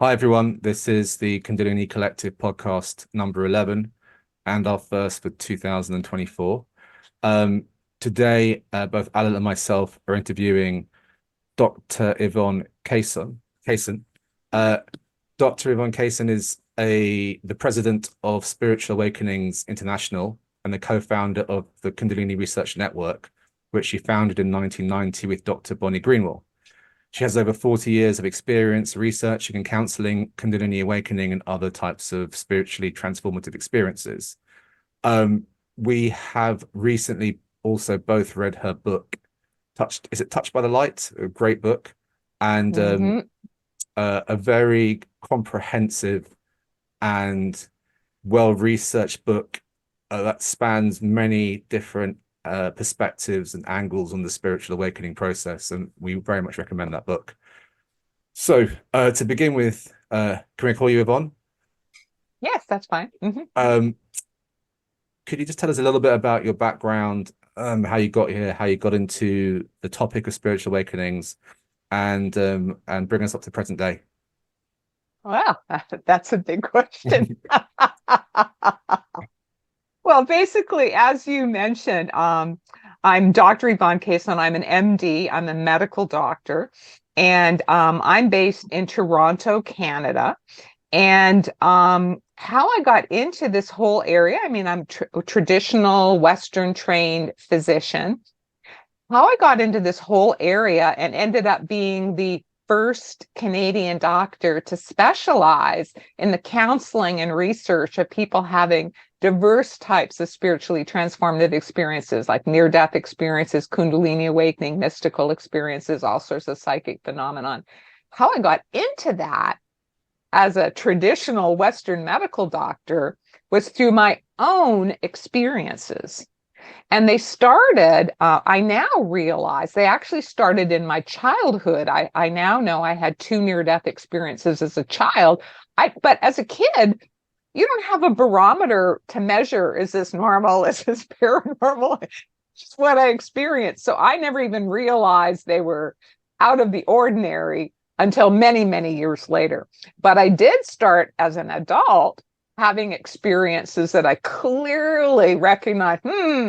Hi, everyone. This is the Kundalini Collective podcast number 11 and our first for 2024. Um, Today, both Alan and myself are interviewing Dr. Yvonne Kason. Uh, Dr. Yvonne Kason is the president of Spiritual Awakenings International and the co-founder of the Kundalini Research Network, which she founded in 1990 with Dr. Bonnie Greenwell. She has over 40 years of experience researching and counseling Kundalini awakening and other types of spiritually transformative experiences. We have recently also both read her book, Touched by the Light? A great book, and a very comprehensive and well-researched book that spans many different perspectives and angles on the spiritual awakening process, and we very much recommend that book. So, to begin with, can we call you Yvonne? Yes, that's fine. Could you just tell us a little bit about your background, how you got here, how you got into the topic of spiritual awakenings, and bring us up to present day? Wow, that's a big question. Well, basically, as you mentioned, I'm Dr. Yvonne Kason. I'm an MD. I'm a medical doctor, and I'm based in Toronto, Canada. And how I got into this whole area, I mean, I'm a traditional Western trained physician. How I got into this whole area and ended up being the first Canadian doctor to specialize in the counseling and research of people having diverse types of spiritually transformative experiences, like near-death experiences, Kundalini awakening, mystical experiences, all sorts of psychic phenomenon. How I got into that as a traditional Western medical doctor was through my own experiences. And they started, I now realize they actually started in my childhood. I now know I had two near-death experiences as a child. But as a kid, you don't have a barometer to measure, is this normal? Is this paranormal? Just what I experienced. So I never even realized they were out of the ordinary until many, many years later. But I did start as an adult having experiences that I clearly recognized,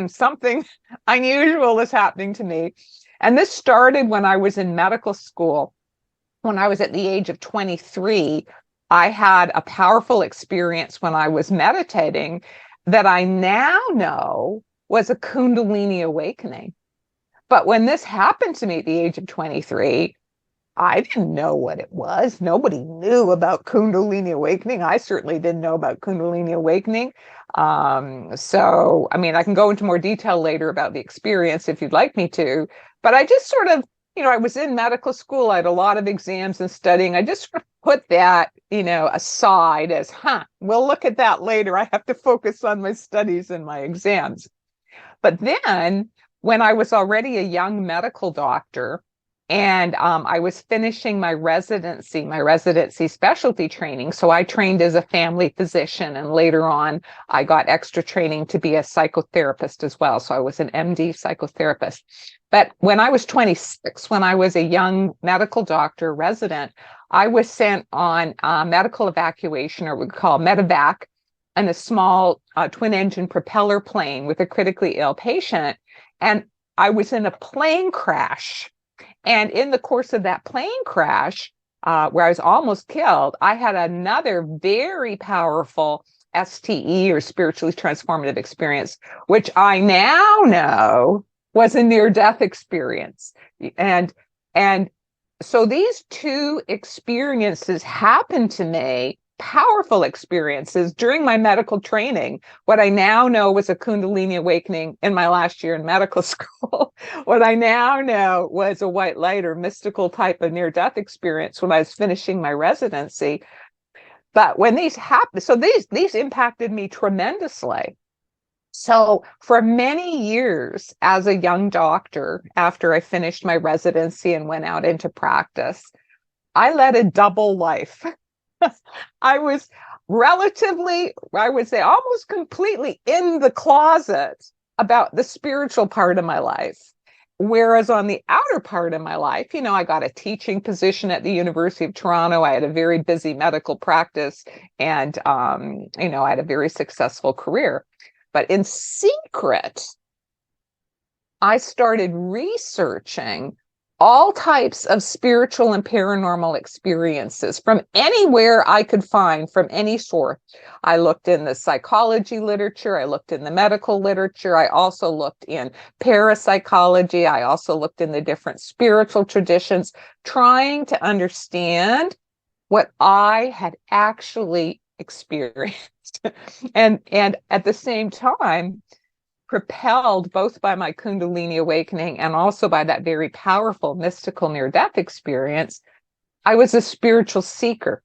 something unusual is happening to me. And this started when I was in medical school. When I was at the age of 23, I had a powerful experience when I was meditating that I now know was a Kundalini awakening. But when this happened to me at the age of 23, I didn't know what it was. Nobody knew about Kundalini awakening. I certainly didn't know about Kundalini awakening. So, I mean, I can go into more detail later about the experience if you'd like me to, but I just sort of, I was in medical school. I had a lot of exams and studying. I just sort of put that, aside as, we'll look at that later. I have to focus on my studies and my exams. But then when I was already a young medical doctor, and I was finishing my residency specialty training. So I trained as a family physician, and later on, I got extra training to be a psychotherapist as well. So I was an MD psychotherapist. But when I was 26, when I was a young medical doctor resident, I was sent on medical evacuation, or we call medevac, in a small twin engine propeller plane with a critically ill patient. And I was in a plane crash. And in the course of that plane crash, where I was almost killed, I had another very powerful STE, or spiritually transformative experience, which I now know was a near-death experience. And so these two experiences happened to me, powerful experiences during my medical training. What I now know was a Kundalini awakening in my last year in medical school. What I now know was a white light or mystical type of near-death experience when I was finishing my residency. But when these happened, so these impacted me tremendously. So for many years as a young doctor, after I finished my residency and went out into practice, I led a double life. I was relatively, I would say, almost completely in the closet about the spiritual part of my life. Whereas on the outer part of my life, I got a teaching position at the University of Toronto. I had a very busy medical practice, and I had a very successful career. But in secret, I started researching all types of spiritual and paranormal experiences from anywhere I could find, from any source. I looked in the psychology literature, I looked in the medical literature, I also looked in parapsychology, I also looked in the different spiritual traditions, trying to understand what I had actually experienced. and at the same time, propelled both by my Kundalini awakening and also by that very powerful mystical near-death experience, I was a spiritual seeker,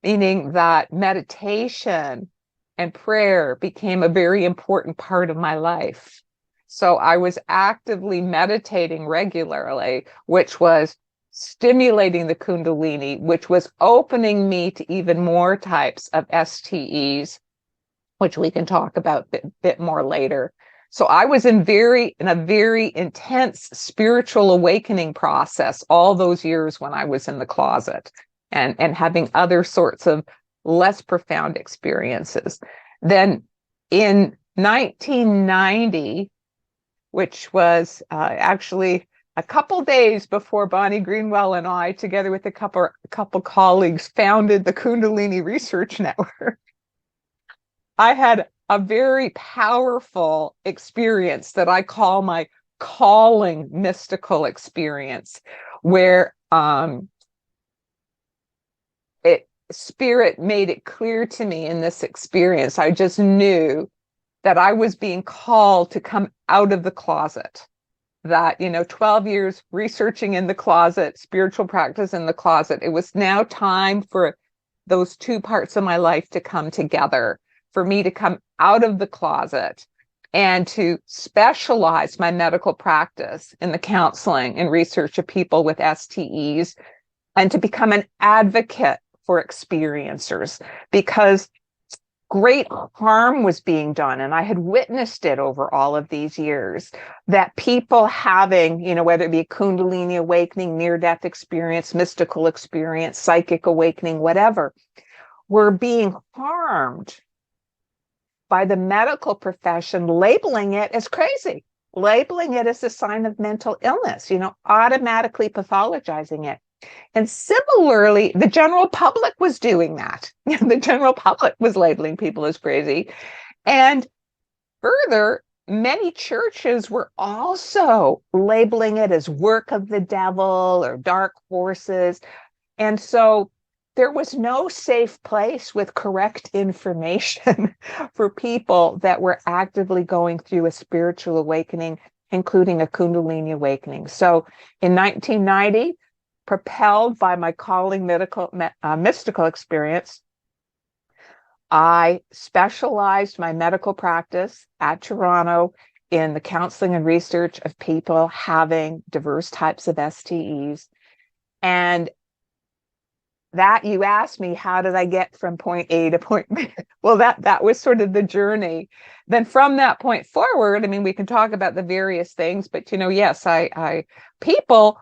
meaning that meditation and prayer became a very important part of my life. So I was actively meditating regularly, which was stimulating the Kundalini, which was opening me to even more types of STEs, which we can talk about a bit more later. So I was in a very intense spiritual awakening process all those years when I was in the closet, and having other sorts of less profound experiences. Then in 1990, which was actually a couple days before Bonnie Greenwell and I, together with a couple colleagues, founded the Kundalini Research Network, I had a very powerful experience that I call my calling mystical experience, where spirit made it clear to me in this experience. I just knew that I was being called to come out of the closet. That, 12 years researching in the closet, spiritual practice in the closet, it was now time for those two parts of my life to come together, for me to come out of the closet and to specialize my medical practice in the counseling and research of people with STEs, and to become an advocate for experiencers, because great harm was being done. And I had witnessed it over all of these years, that people having, whether it be a Kundalini awakening, near-death experience, mystical experience, psychic awakening, whatever, were being harmed by the medical profession, labeling it as crazy, labeling it as a sign of mental illness, automatically pathologizing it. And similarly, the general public was doing that. The general public was labeling people as crazy. And further, many churches were also labeling it as work of the devil or dark forces. And so there was no safe place with correct information for people that were actively going through a spiritual awakening, including a Kundalini awakening. So in 1990, propelled by my calling mystical experience, I specialized my medical practice at Toronto in the counseling and research of people having diverse types of STEs. And that, you asked me, how did I get from point A to point B? Well, that was sort of the journey. Then from that point forward, we can talk about the various things, but yes, people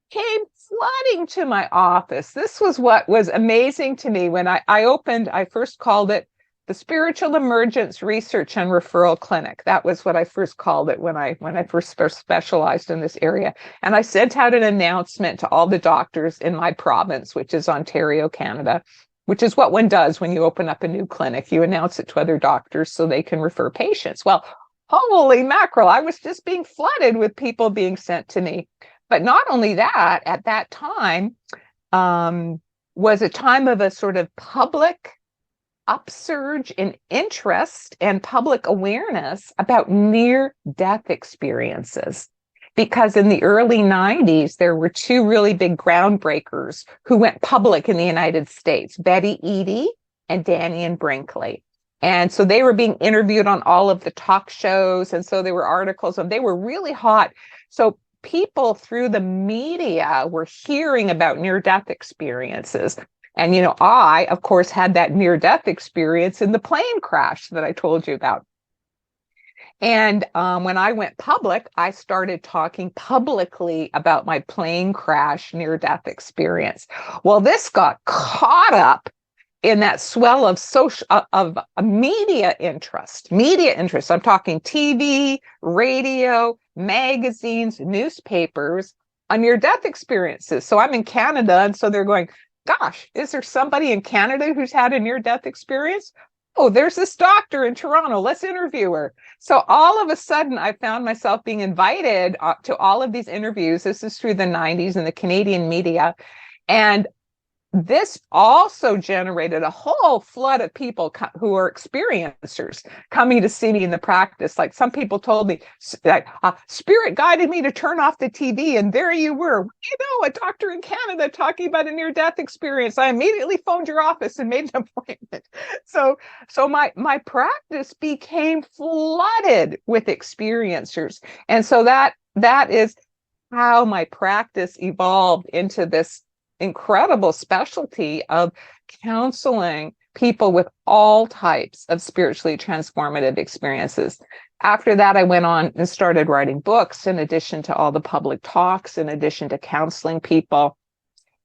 came flooding to my office. This was what was amazing to me when I first called it the Spiritual Emergence Research and Referral Clinic. That was what I first called it when I first specialized in this area. And I sent out an announcement to all the doctors in my province, which is Ontario, Canada, which is what one does when you open up a new clinic. You announce it to other doctors so they can refer patients. Well, holy mackerel, I was just being flooded with people being sent to me. But not only that, at that time was a time of a sort of public upsurge in interest and public awareness about near-death experiences. Because in the early 90s, there were two really big groundbreakers who went public in the United States, Betty Eadie and Danny and Brinkley. And so they were being interviewed on all of the talk shows. And so there were articles, and they were really hot. So people through the media were hearing about near-death experiences. And, I, of course, had that near-death experience in the plane crash that I told you about. And when I went public, I started talking publicly about my plane crash near-death experience. Well, this got caught up in that swell of social of media interest. Media interest. I'm talking TV, radio, magazines, newspapers on near-death experiences. So I'm in Canada, and so they're going, "Gosh, is there somebody in Canada who's had a near-death experience? Oh, there's this doctor in Toronto. Let's interview her." So all of a sudden, I found myself being invited to all of these interviews. This is through the 90s in the Canadian media. And this also generated a whole flood of people who are experiencers coming to see me in the practice. Like some people told me, like, spirit guided me to turn off the TV, and there you were. A doctor in Canada talking about a near-death experience. I immediately phoned your office and made an appointment. So my practice became flooded with experiencers, and so that is how my practice evolved into this incredible specialty of counseling people with all types of spiritually transformative experiences. After that, I went on and started writing books in addition to all the public talks, in addition to counseling people.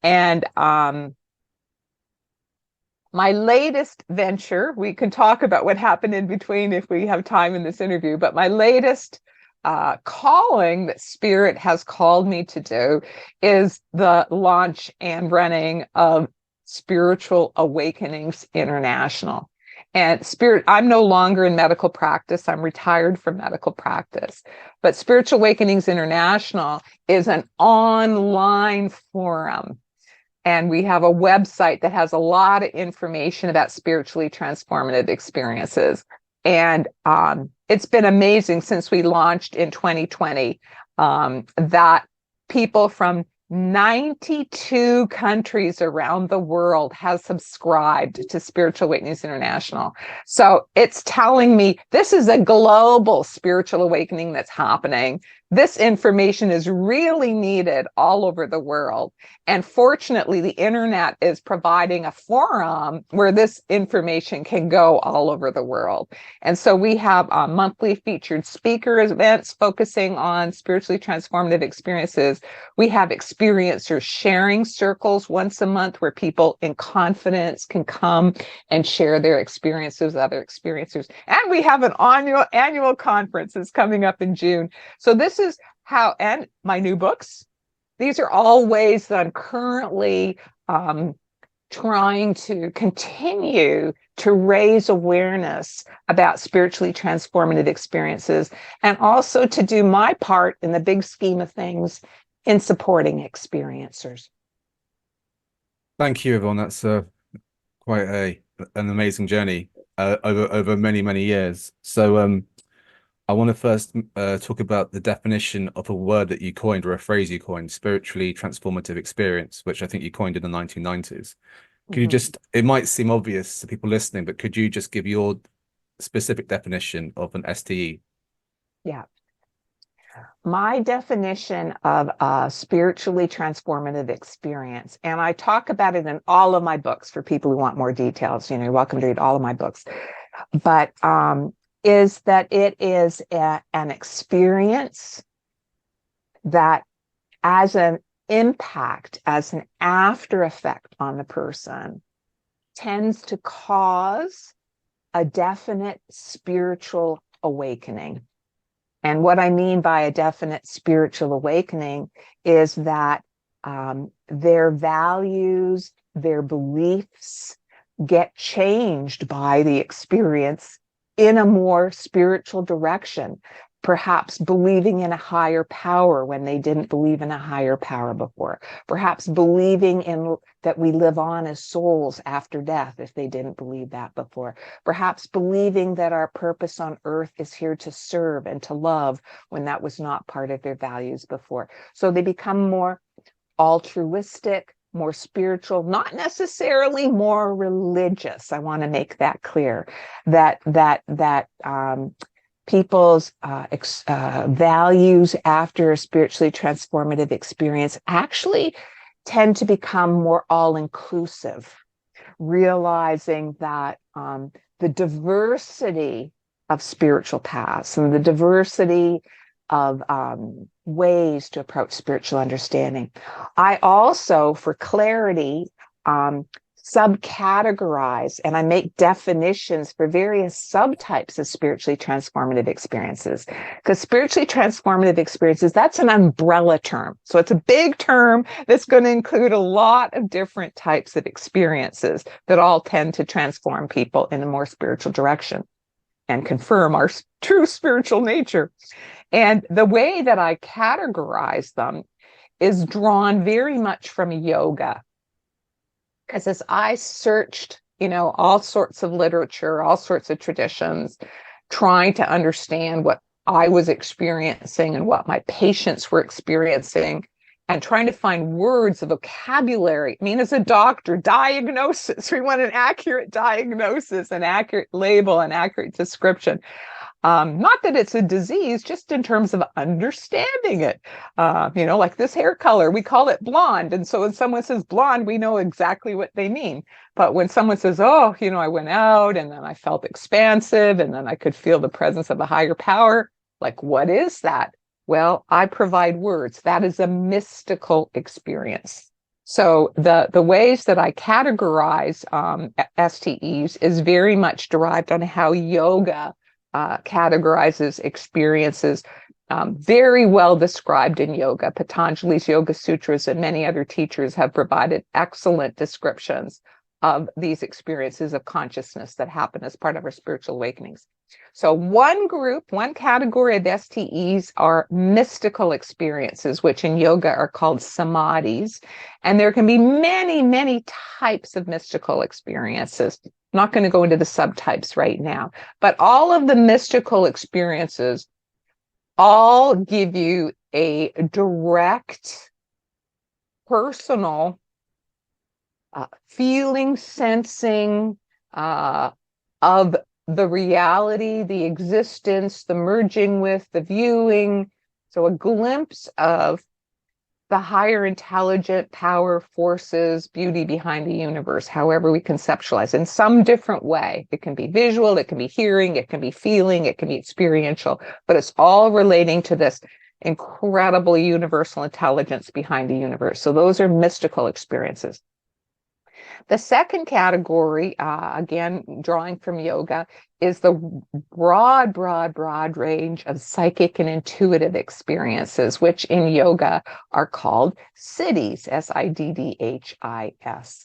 And my latest venture, we can talk about what happened in between if we have time in this interview, but my latest calling that Spirit has called me to do is the launch and running of Spiritual Awakenings International. And Spirit, I'm no longer in medical practice. I'm retired from medical practice. But Spiritual Awakenings International is an online forum. And we have a website that has a lot of information about spiritually transformative experiences. And it's been amazing since we launched in 2020 that people from 92 countries around the world have subscribed to Spiritual Awakenings International. So it's telling me this is a global spiritual awakening that's happening. This information is really needed all over the world. And fortunately, the internet is providing a forum where this information can go all over the world. And so we have monthly featured speaker events focusing on spiritually transformative experiences. We have experiencers sharing circles once a month where people in confidence can come and share their experiences with other experiencers. And we have an annual conference that's coming up in June. So this is how, and my new books, these are all ways that I'm currently trying to continue to raise awareness about spiritually transformative experiences, and also to do my part in the big scheme of things in supporting experiencers. Thank you, Yvonne. That's quite an amazing journey over many years. So I want to first talk about the definition of a word that you coined, or a phrase you coined, spiritually transformative experience, which I think you coined in the 1990s. Could you just, it might seem obvious to people listening, but could you just give your specific definition of an STE? Yeah. My definition of a spiritually transformative experience, and I talk about it in all of my books for people who want more details, you're welcome to read all of my books, but is that it is an experience that, as an impact, as an after effect on the person, tends to cause a definite spiritual awakening. And what I mean by a definite spiritual awakening is that their values, their beliefs get changed by the experience in a more spiritual direction, perhaps believing in a higher power when they didn't believe in a higher power before, perhaps believing in that we live on as souls after death if they didn't believe that before, perhaps believing that our purpose on earth is here to serve and to love when that was not part of their values before. So they become more altruistic, more spiritual, not necessarily more religious. I want to make that clear, that people's values after a spiritually transformative experience actually tend to become more all-inclusive, realizing that the diversity of spiritual paths and the diversity of ways to approach spiritual understanding. I also, for clarity, subcategorize and I make definitions for various subtypes of spiritually transformative experiences. Because spiritually transformative experiences, that's an umbrella term. So it's a big term that's going to include a lot of different types of experiences that all tend to transform people in a more spiritual direction and confirm our true spiritual nature. And the way that I categorize them is drawn very much from yoga. Because as I searched, all sorts of literature, all sorts of traditions, trying to understand what I was experiencing and what my patients were experiencing, and trying to find words, of vocabulary. I mean, as a doctor, diagnosis, we want an accurate diagnosis, an accurate label, an accurate description. Not that it's a disease, just in terms of understanding it. Like this hair color, we call it blonde. And so when someone says blonde, we know exactly what they mean. But when someone says, oh, I went out and then I felt expansive and then I could feel the presence of a higher power, like, what is that? Well, I provide words. That is a mystical experience. So the ways that I categorize STEs is very much derived on how yoga categorizes experiences, very well described in yoga. Patanjali's Yoga Sutras and many other teachers have provided excellent descriptions of these experiences of consciousness that happen as part of our spiritual awakenings. So one category of STEs are mystical experiences, which in yoga are called samadhis. And there can be many, many types of mystical experiences. I'm not going to go into the subtypes right now, but all of the mystical experiences all give you a direct, personal feeling, sensing of the reality, the existence, the merging with, the viewing. So a glimpse of the higher intelligent power, forces, beauty behind the universe, however we conceptualize in some different way. It can be visual, it can be hearing, it can be feeling, it can be experiential, but it's all relating to this incredible universal intelligence behind the universe. So those are mystical experiences. The second category, again, drawing from yoga, is the broad range of psychic and intuitive experiences, which in yoga are called siddhis, siddhis.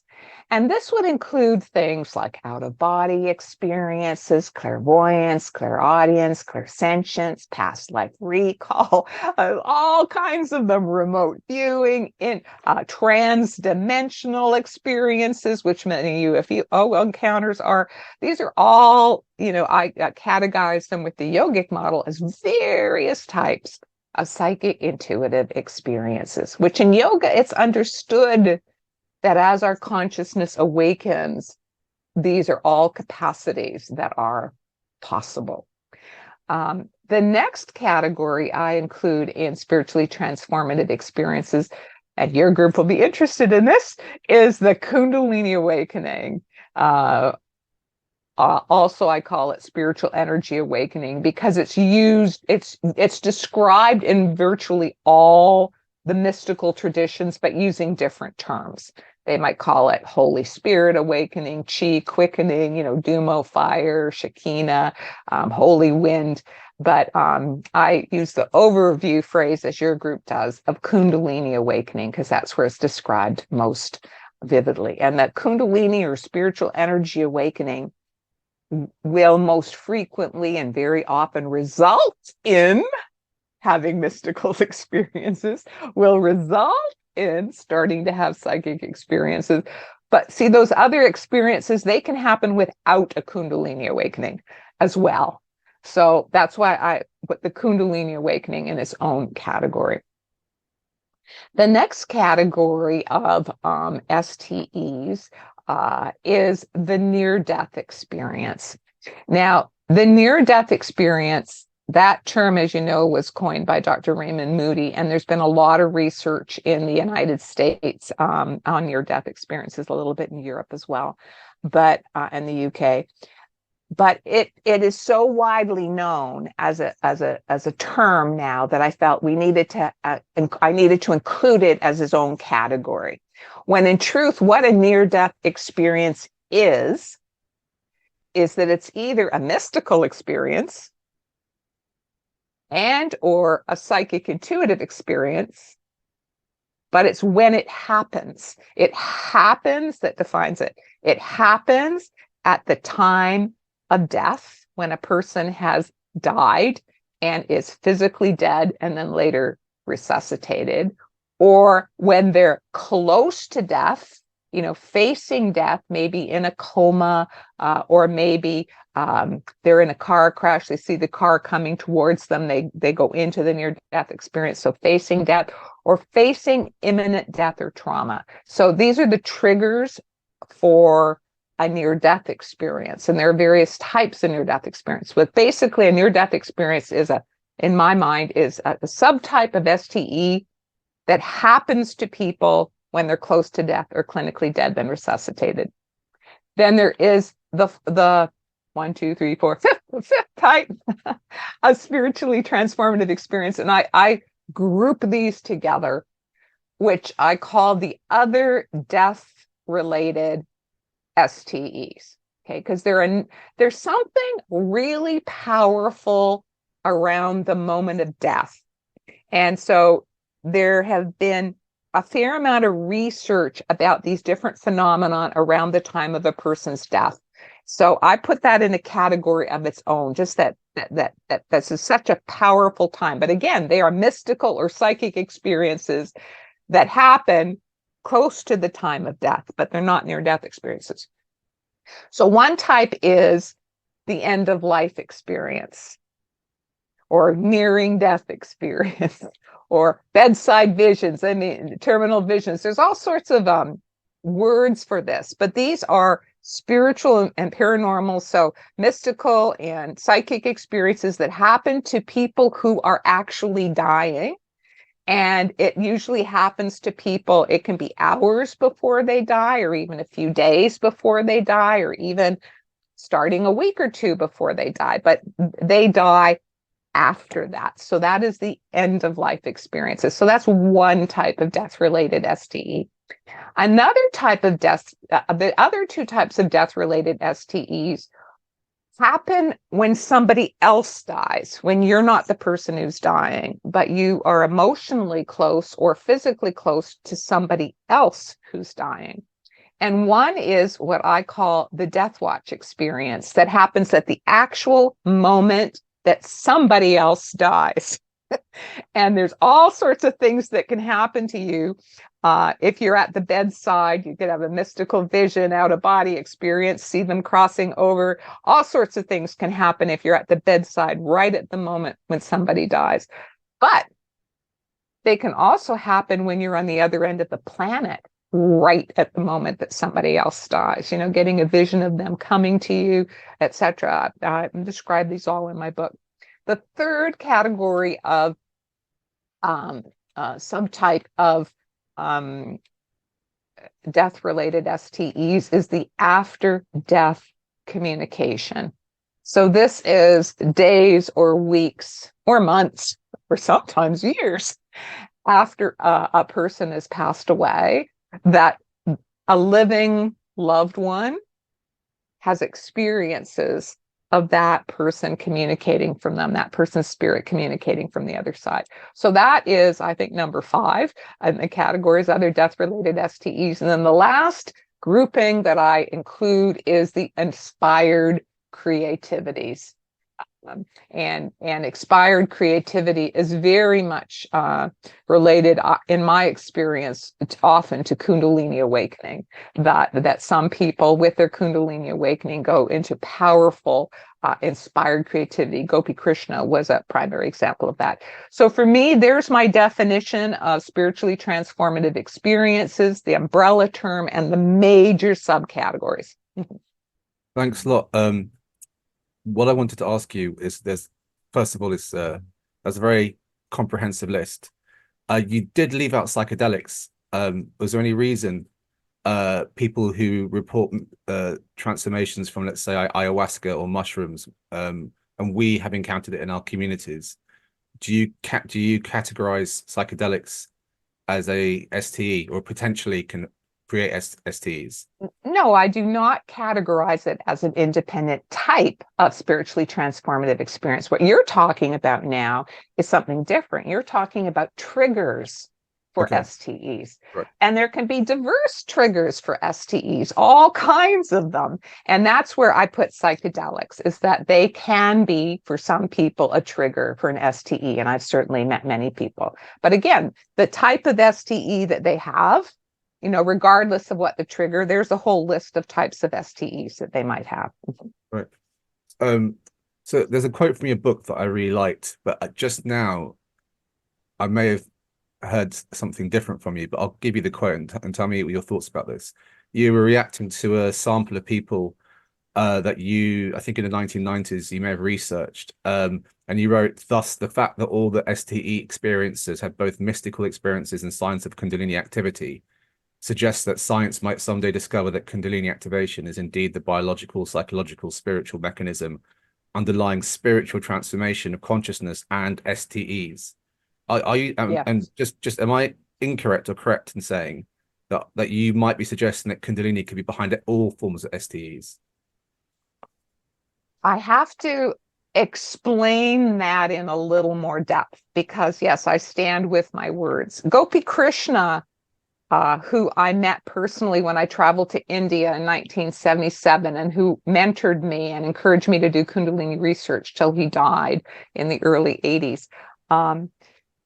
And this would include things like out-of-body experiences, clairvoyance, clairaudience, clairsentience, past life recall, all kinds of them, remote viewing, trans-dimensional experiences, which many UFO encounters are. These are all, I categorize them with the yogic model as various types of psychic intuitive experiences, which in yoga, it's understood that as our consciousness awakens, these are all capacities that are possible. The next category I include in spiritually transformative experiences, and your group will be interested in this, is the Kundalini awakening. Also, I call it spiritual energy awakening because it's described in virtually all the mystical traditions, but using different terms. They might call it Holy Spirit awakening, Chi quickening, Dumo fire, Shekinah, Holy Wind. But I use the overview phrase, as your group does, of Kundalini awakening, because that's where it's described most vividly. And that Kundalini or spiritual energy awakening will most frequently and very often result in having mystical experiences, will result in starting to have psychic experiences. But see, those other experiences, they can happen without a Kundalini awakening as well. So that's why I put the Kundalini awakening in its own category. The next category of STEs is the near-death experience. Now, the near-death experience, that term, as you know, was coined by Dr. Raymond Moody, and there's been a lot of research in the United States on near-death experiences, a little bit in Europe as well, but in the UK. but it is so widely known as a term now that I felt we needed to I needed to include it as its own category. When in truth, what a near-death experience is that it's either a mystical experience and or a psychic intuitive experience, but it's when it happens. It happens that defines it. It happens at the time of death, when a person has died and is physically dead and then later resuscitated, or when they're close to death, facing death, maybe in a coma, or maybe they're in a car crash, they see the car coming towards them, they go into the near-death experience, so facing death, or facing imminent death or trauma. So these are the triggers for a near-death experience, and there are various types of near-death experience. But basically, a near-death experience in my mind, is a subtype of STE that happens to people when they're close to death or clinically dead, then resuscitated. Then there is the 1, 2, 3, 4, fifth type, a spiritually transformative experience, and I group these together, which I call the other death-related STEs, okay? Because there's something really powerful around the moment of death. And so there have been a fair amount of research about these different phenomena around the time of a person's death. So I put that in a category of its own, just that's such a powerful time. But again, they are mystical or psychic experiences that happen close to the time of death, but they're not near-death experiences. So one type is the end of life experience, or nearing death experience, or bedside visions, terminal visions. There's all sorts of words for this, but these are spiritual and paranormal, so mystical and psychic experiences that happen to people who are actually dying. And it usually happens to people, it can be hours before they die, or even a few days before they die, or even starting a week or two before they die, but they die after that. So that is the end of life experiences. So that's one type of death-related STE. Another type of death, the other two types of death-related STEs happen when somebody else dies, when you're not the person who's dying, but you are emotionally close or physically close to somebody else who's dying. And one is what I call the death watch experience that happens at the actual moment that somebody else dies. And there's all sorts of things that can happen to you. If you're at the bedside, you could have a mystical vision, out-of-body experience, see them crossing over. All sorts of things can happen if you're at the bedside right at the moment when somebody dies. But they can also happen when you're on the other end of the planet, right at the moment that somebody else dies, getting a vision of them coming to you, etc. I describe these all in my book. The third category of subtype of death-related STEs is the after-death communication. So this is days or weeks or months or sometimes years after a person has passed away, that a living loved one has experiences of that person communicating from them, that person's spirit communicating from the other side. So that is, I think, number 5 in the categories, other death-related STEs. And then the last grouping that I include is the inspired creativities. And expired creativity is very much related, in my experience, often to Kundalini awakening. That some people with their Kundalini awakening go into powerful, inspired creativity. Gopi Krishna was a primary example of that. So for me, there's my definition of spiritually transformative experiences, the umbrella term, and the major subcategories. Thanks a lot. What I wanted to ask you is, first of all, that's a very comprehensive list. You did leave out psychedelics. Was there any reason people who report transformations from, let's say, ayahuasca or mushrooms, and we have encountered it in our communities. Do you categorize psychedelics as a STE, or potentially can create STEs? No, I do not categorize it as an independent type of spiritually transformative experience. What you're talking about now is something different. You're talking about triggers for Okay. STEs. Right. And there can be diverse triggers for STEs, all kinds of them. And that's where I put psychedelics, is that they can be, for some people, a trigger for an STE. And I've certainly met many people. But again, the type of STE that they have, regardless of what the trigger, there's a whole list of types of STEs that they might have. Right. So there's a quote from your book that I really liked, but just now I may have heard something different from you, but I'll give you the quote and tell me your thoughts about this. You were reacting to a sample of people that I think in the 1990s, you may have researched. And you wrote, thus, the fact that all the STE experiences have both mystical experiences and signs of Kundalini activity suggests that science might someday discover that Kundalini activation is indeed the biological, psychological, spiritual mechanism underlying spiritual transformation of consciousness and STEs. Are you Yeah. and just am I incorrect or correct in saying that you might be suggesting that Kundalini could be behind all forms of STEs? I have to explain that in a little more depth because, yes, I stand with my words. Gopi Krishna, who I met personally when I traveled to India in 1977 and who mentored me and encouraged me to do Kundalini research till he died in the early 80s.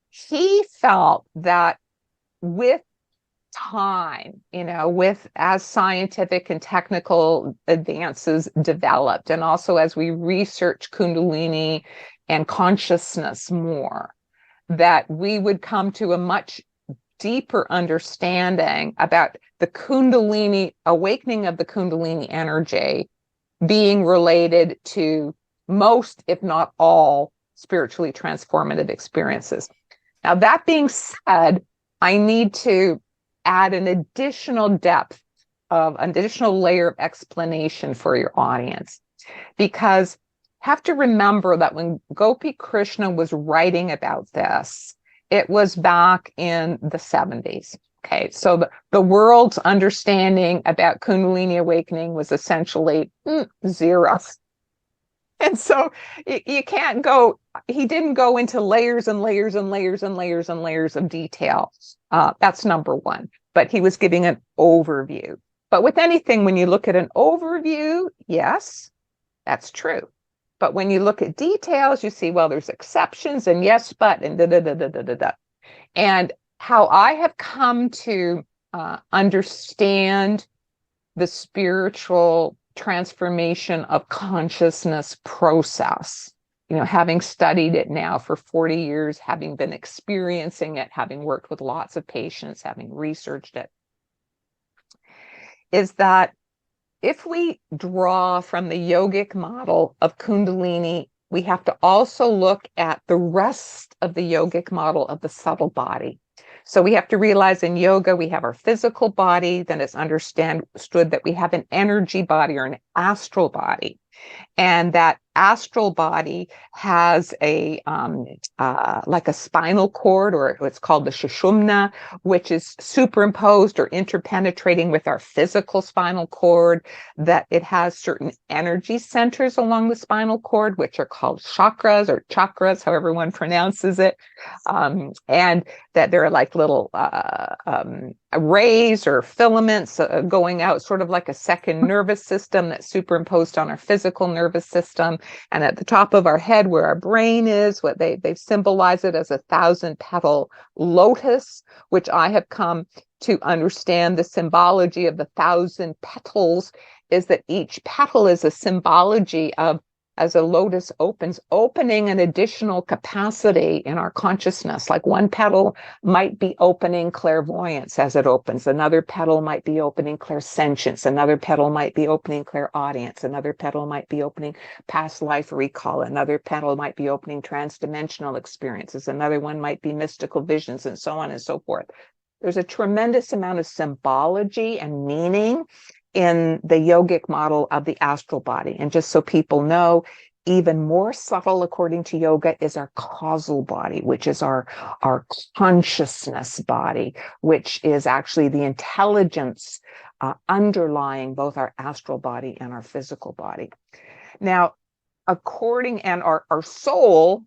He felt that with time, with as scientific and technical advances developed, and also as we research Kundalini and consciousness more, that we would come to a much deeper understanding about the Kundalini, awakening of the Kundalini energy being related to most, if not all, spiritually transformative experiences. Now, that being said, I need to add an additional depth of an additional layer of explanation for your audience, because have to remember that when Gopi Krishna was writing about this, it was back in the 70s. Okay, so the world's understanding about Kundalini awakening was essentially zero. And so you can't go, he didn't go into layers and layers and layers and layers and layers of detail. That's number one. But he was giving an overview. But with anything, when you look at an overview, yes, that's true. But when you look at details, you see, well, there's exceptions and yes, but, and da da da da da da da. And how I have come to understand the spiritual transformation of consciousness process, having studied it now for 40 years, having been experiencing it, having worked with lots of patients, having researched it, is that if we draw from the yogic model of Kundalini, we have to also look at the rest of the yogic model of the subtle body. So we have to realize in yoga, we have our physical body, then it's understood that we have an energy body or an astral body. And that astral body has a like a spinal cord, or it's called the sushumna, which is superimposed or interpenetrating with our physical spinal cord. That it has certain energy centers along the spinal cord, which are called chakras, however one pronounces it, and that there are like little rays or filaments going out, sort of like a second nervous system that's superimposed on our physical nervous system. And at the top of our head, where our brain is, what they symbolize it as a 1,000-petal lotus, which I have come to understand the symbology of the 1,000 petals is that each petal is a symbology of, as a lotus opens, opening an additional capacity in our consciousness. Like one petal might be opening clairvoyance as it opens. Another petal might be opening clairsentience. Another petal might be opening clairaudience. Another petal might be opening past life recall. Another petal might be opening transdimensional experiences. Another one might be mystical visions, and so on and so forth. There's a tremendous amount of symbology and meaning in the yogic model of the astral body. And just so people know, even more subtle, according to yoga, is our causal body, which is our consciousness body, which is actually the intelligence underlying both our astral body and our physical body. Now, and our soul,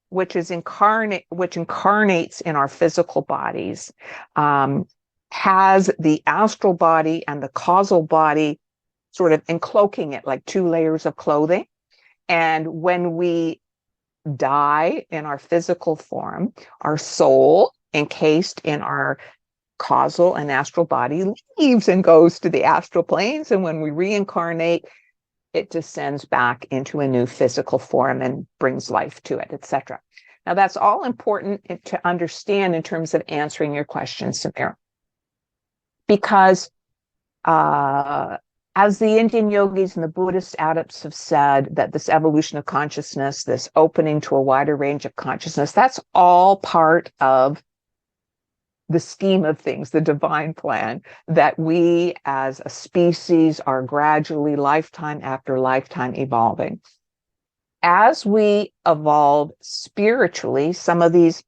which incarnates in our physical bodies, has the astral body and the causal body sort of encloaking it like two layers of clothing. And when we die in our physical form, our soul, encased in our causal and astral body, leaves and goes to the astral planes. And when we reincarnate, it descends back into a new physical form and brings life to it, etc. Now, that's all important to understand in terms of answering your question, Samir, because as the Indian yogis and the Buddhist adepts have said, that this evolution of consciousness, this opening to a wider range of consciousness, that's all part of the scheme of things, the divine plan, that we as a species are gradually, lifetime after lifetime, evolving. As we evolve spiritually, some of these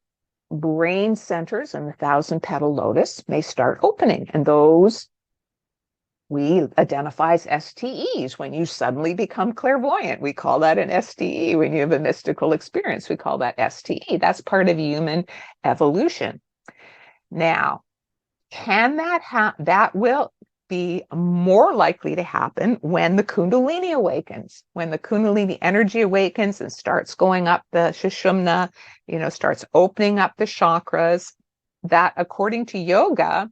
brain centers in the 1,000-petal lotus may start opening, and those we identify as STEs. When you suddenly become clairvoyant, we call that an STE. When you have a mystical experience, we call that STE. That's part of human evolution. Now, can that will be more likely to happen when the Kundalini awakens, when the Kundalini energy awakens and starts going up the Sushumna, starts opening up the chakras. That, according to yoga,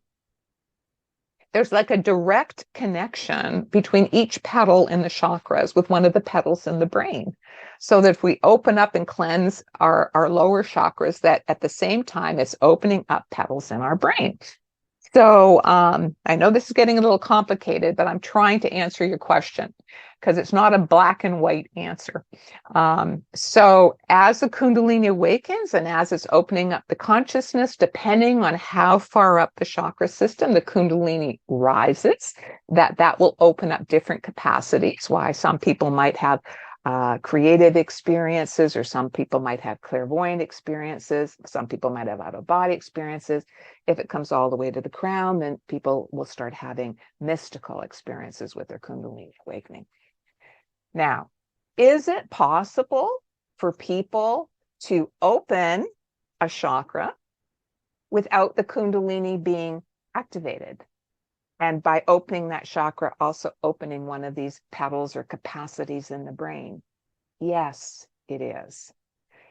there's like a direct connection between each petal in the chakras with one of the petals in the brain. So that if we open up and cleanse our lower chakras, that at the same time it's opening up petals in our brain. So I know this is getting a little complicated, but I'm trying to answer your question because it's not a black and white answer. So as the Kundalini awakens and as it's opening up the consciousness, depending on how far up the chakra system the Kundalini rises, that will open up different capacities. Why some people might have creative experiences, or some people might have clairvoyant experiences, some people might have out-of-body experiences. If it comes all the way to the crown, then people will start having mystical experiences with their Kundalini awakening. Now, is it possible for people to open a chakra without the Kundalini being activated? And by opening that chakra, also opening one of these petals or capacities in the brain? Yes, it is.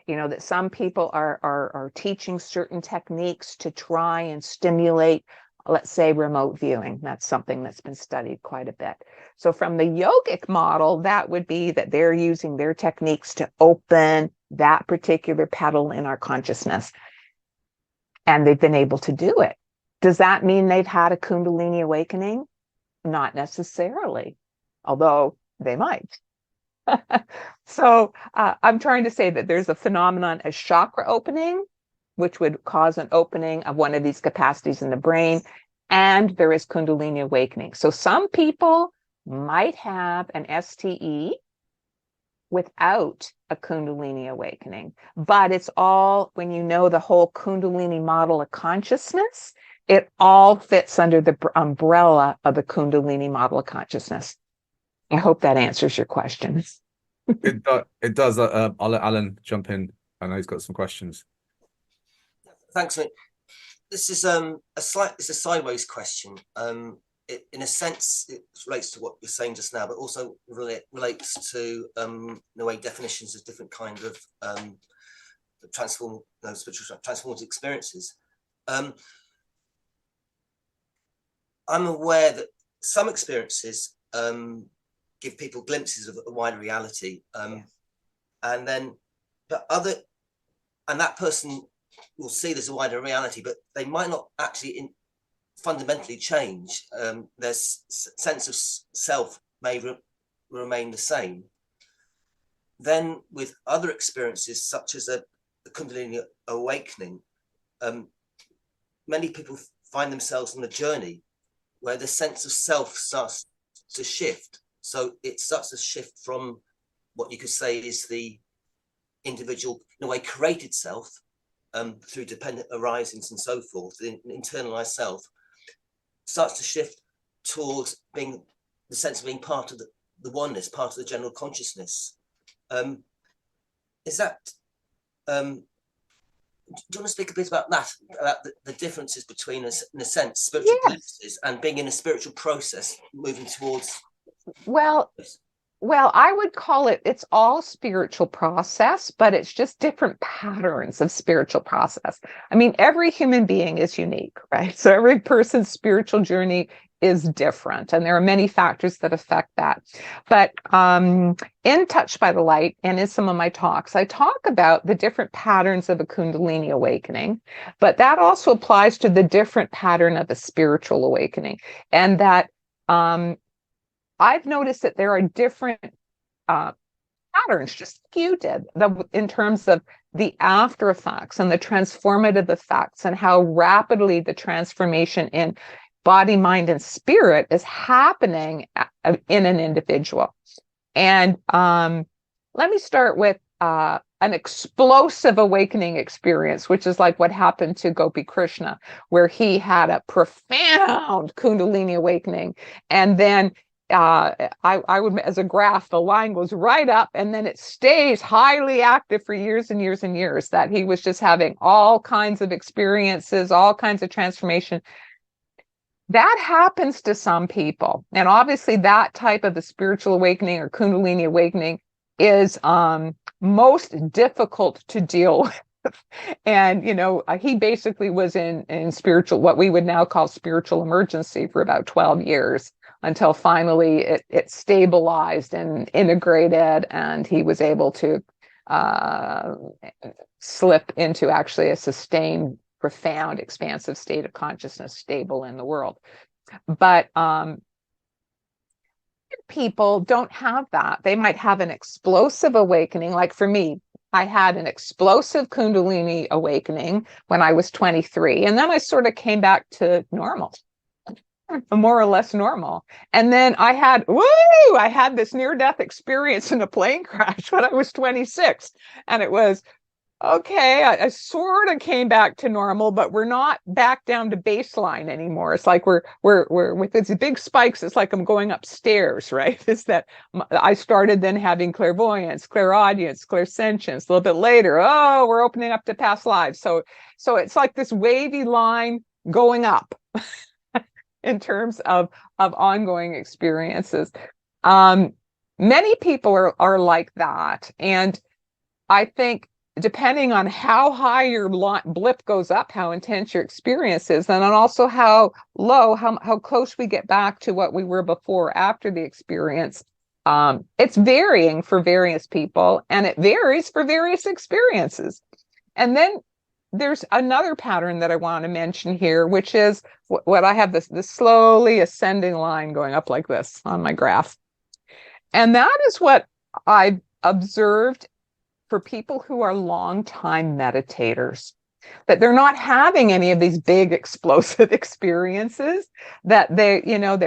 That some people are teaching certain techniques to try and stimulate, let's say, remote viewing. That's something that's been studied quite a bit. So from the yogic model, that would be that they're using their techniques to open that particular petal in our consciousness. And they've been able to do it. Does that mean they've had a Kundalini awakening? Not necessarily, although they might. So I'm trying to say that there's a phenomenon as chakra opening, which would cause an opening of one of these capacities in the brain, and there is Kundalini awakening. So some people might have an STE without a Kundalini awakening, but it's all, when you know the whole Kundalini model of consciousnness, it all fits under the umbrella of the Kundalini model of consciousness. I hope that answers your question. It does. I'll let Alan jump in. I know he's got some questions. Thanks, mate. This is it's a sideways question. In a sense, it relates to what you're saying just now, but also relates to the way definitions of different kind of transformative experiences. I'm aware that some experiences give people glimpses of a wider reality, and then that person will see there's a wider reality, but they might not actually fundamentally change. Their sense of self may remain the same. Then with other experiences, such as a Kundalini awakening, many people find themselves on a journey where the sense of self starts to shift. So it starts to shift from what you could say is the individual, in a way, created self, through dependent arisings and so forth, the internalized self, starts to shift towards being the sense of being part of the oneness, part of the general consciousness. Is that, do you want to speak a bit about that, about the differences between us, in a sense, spiritual glimpses and being in a spiritual process, moving towards? Well, I would call it's all spiritual process, but it's just different patterns of spiritual process. I mean, every human being is unique, right? So every person's spiritual journey is different, and there are many factors that affect that. But in Touched by the Light and in some of my talks, I talk about the different patterns of a Kundalini awakening, but that also applies to the different pattern of a spiritual awakening, and that I've noticed that there are different patterns, just like you did, in terms of the after effects and the transformative effects, and how rapidly the transformation in body, mind, and spirit is happening in an individual. And let me start with an explosive awakening experience, which is like what happened to Gopi Krishna, where he had a profound Kundalini awakening, and then I would, as a graph, the line goes right up and then it stays highly active for years and years and years, that he was just having all kinds of experiences, all kinds of transformation. That happens to some people. And obviously that type of a spiritual awakening or Kundalini awakening is most difficult to deal with. And, he basically was in spiritual, what we would now call spiritual emergency, for about 12 years. Until finally it stabilized and integrated, and he was able to slip into actually a sustained, profound, expansive state of consciousness, stable in the world. But people don't have that. They might have an explosive awakening. Like for me, I had an explosive Kundalini awakening when I was 23, and then I sort of came back to normal. More or less normal. And then I had this near-death experience in a plane crash when I was 26. And it was, okay, I sort of came back to normal, but we're not back down to baseline anymore. It's like we're with these big spikes, it's like I'm going upstairs, right? It's that I started then having clairvoyance, clairaudience, clairsentience. A little bit later, we're opening up to past lives. So it's like this wavy line going up. In terms of ongoing experiences. Many people are like that. And I think depending on how high your blip goes up, how intense your experience is, and then also how low, how close we get back to what we were before after the experience, it's varying for various people, and it varies for various experiences. And then there's another pattern that I want to mention here, which is what I have this slowly ascending line going up like this on my graph. And that is what I've observed for people who are long-time meditators, that they're not having any of these big explosive experiences, that they're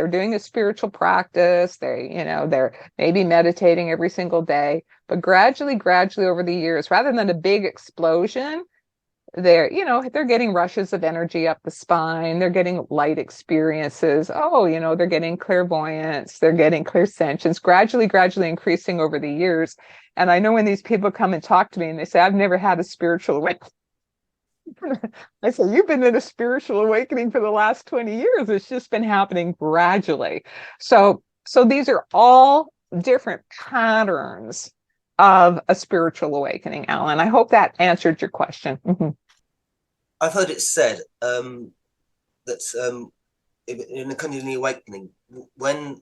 doing a spiritual practice, they're maybe meditating every single day, but gradually over the years, rather than a big explosion, they're getting rushes of energy up the spine, they're getting light experiences, they're getting clairvoyance, they're getting clairsentience, gradually increasing over the years. And I know when these people come and talk to me and they say, I've never had a spiritual awakening. I say, you've been in a spiritual awakening for the last 20 years. It's just been happening gradually. So these are all different patterns of a spiritual awakening, Alan. I hope that answered your question. Mm-hmm. I've heard it said that in the Kundalini awakening, when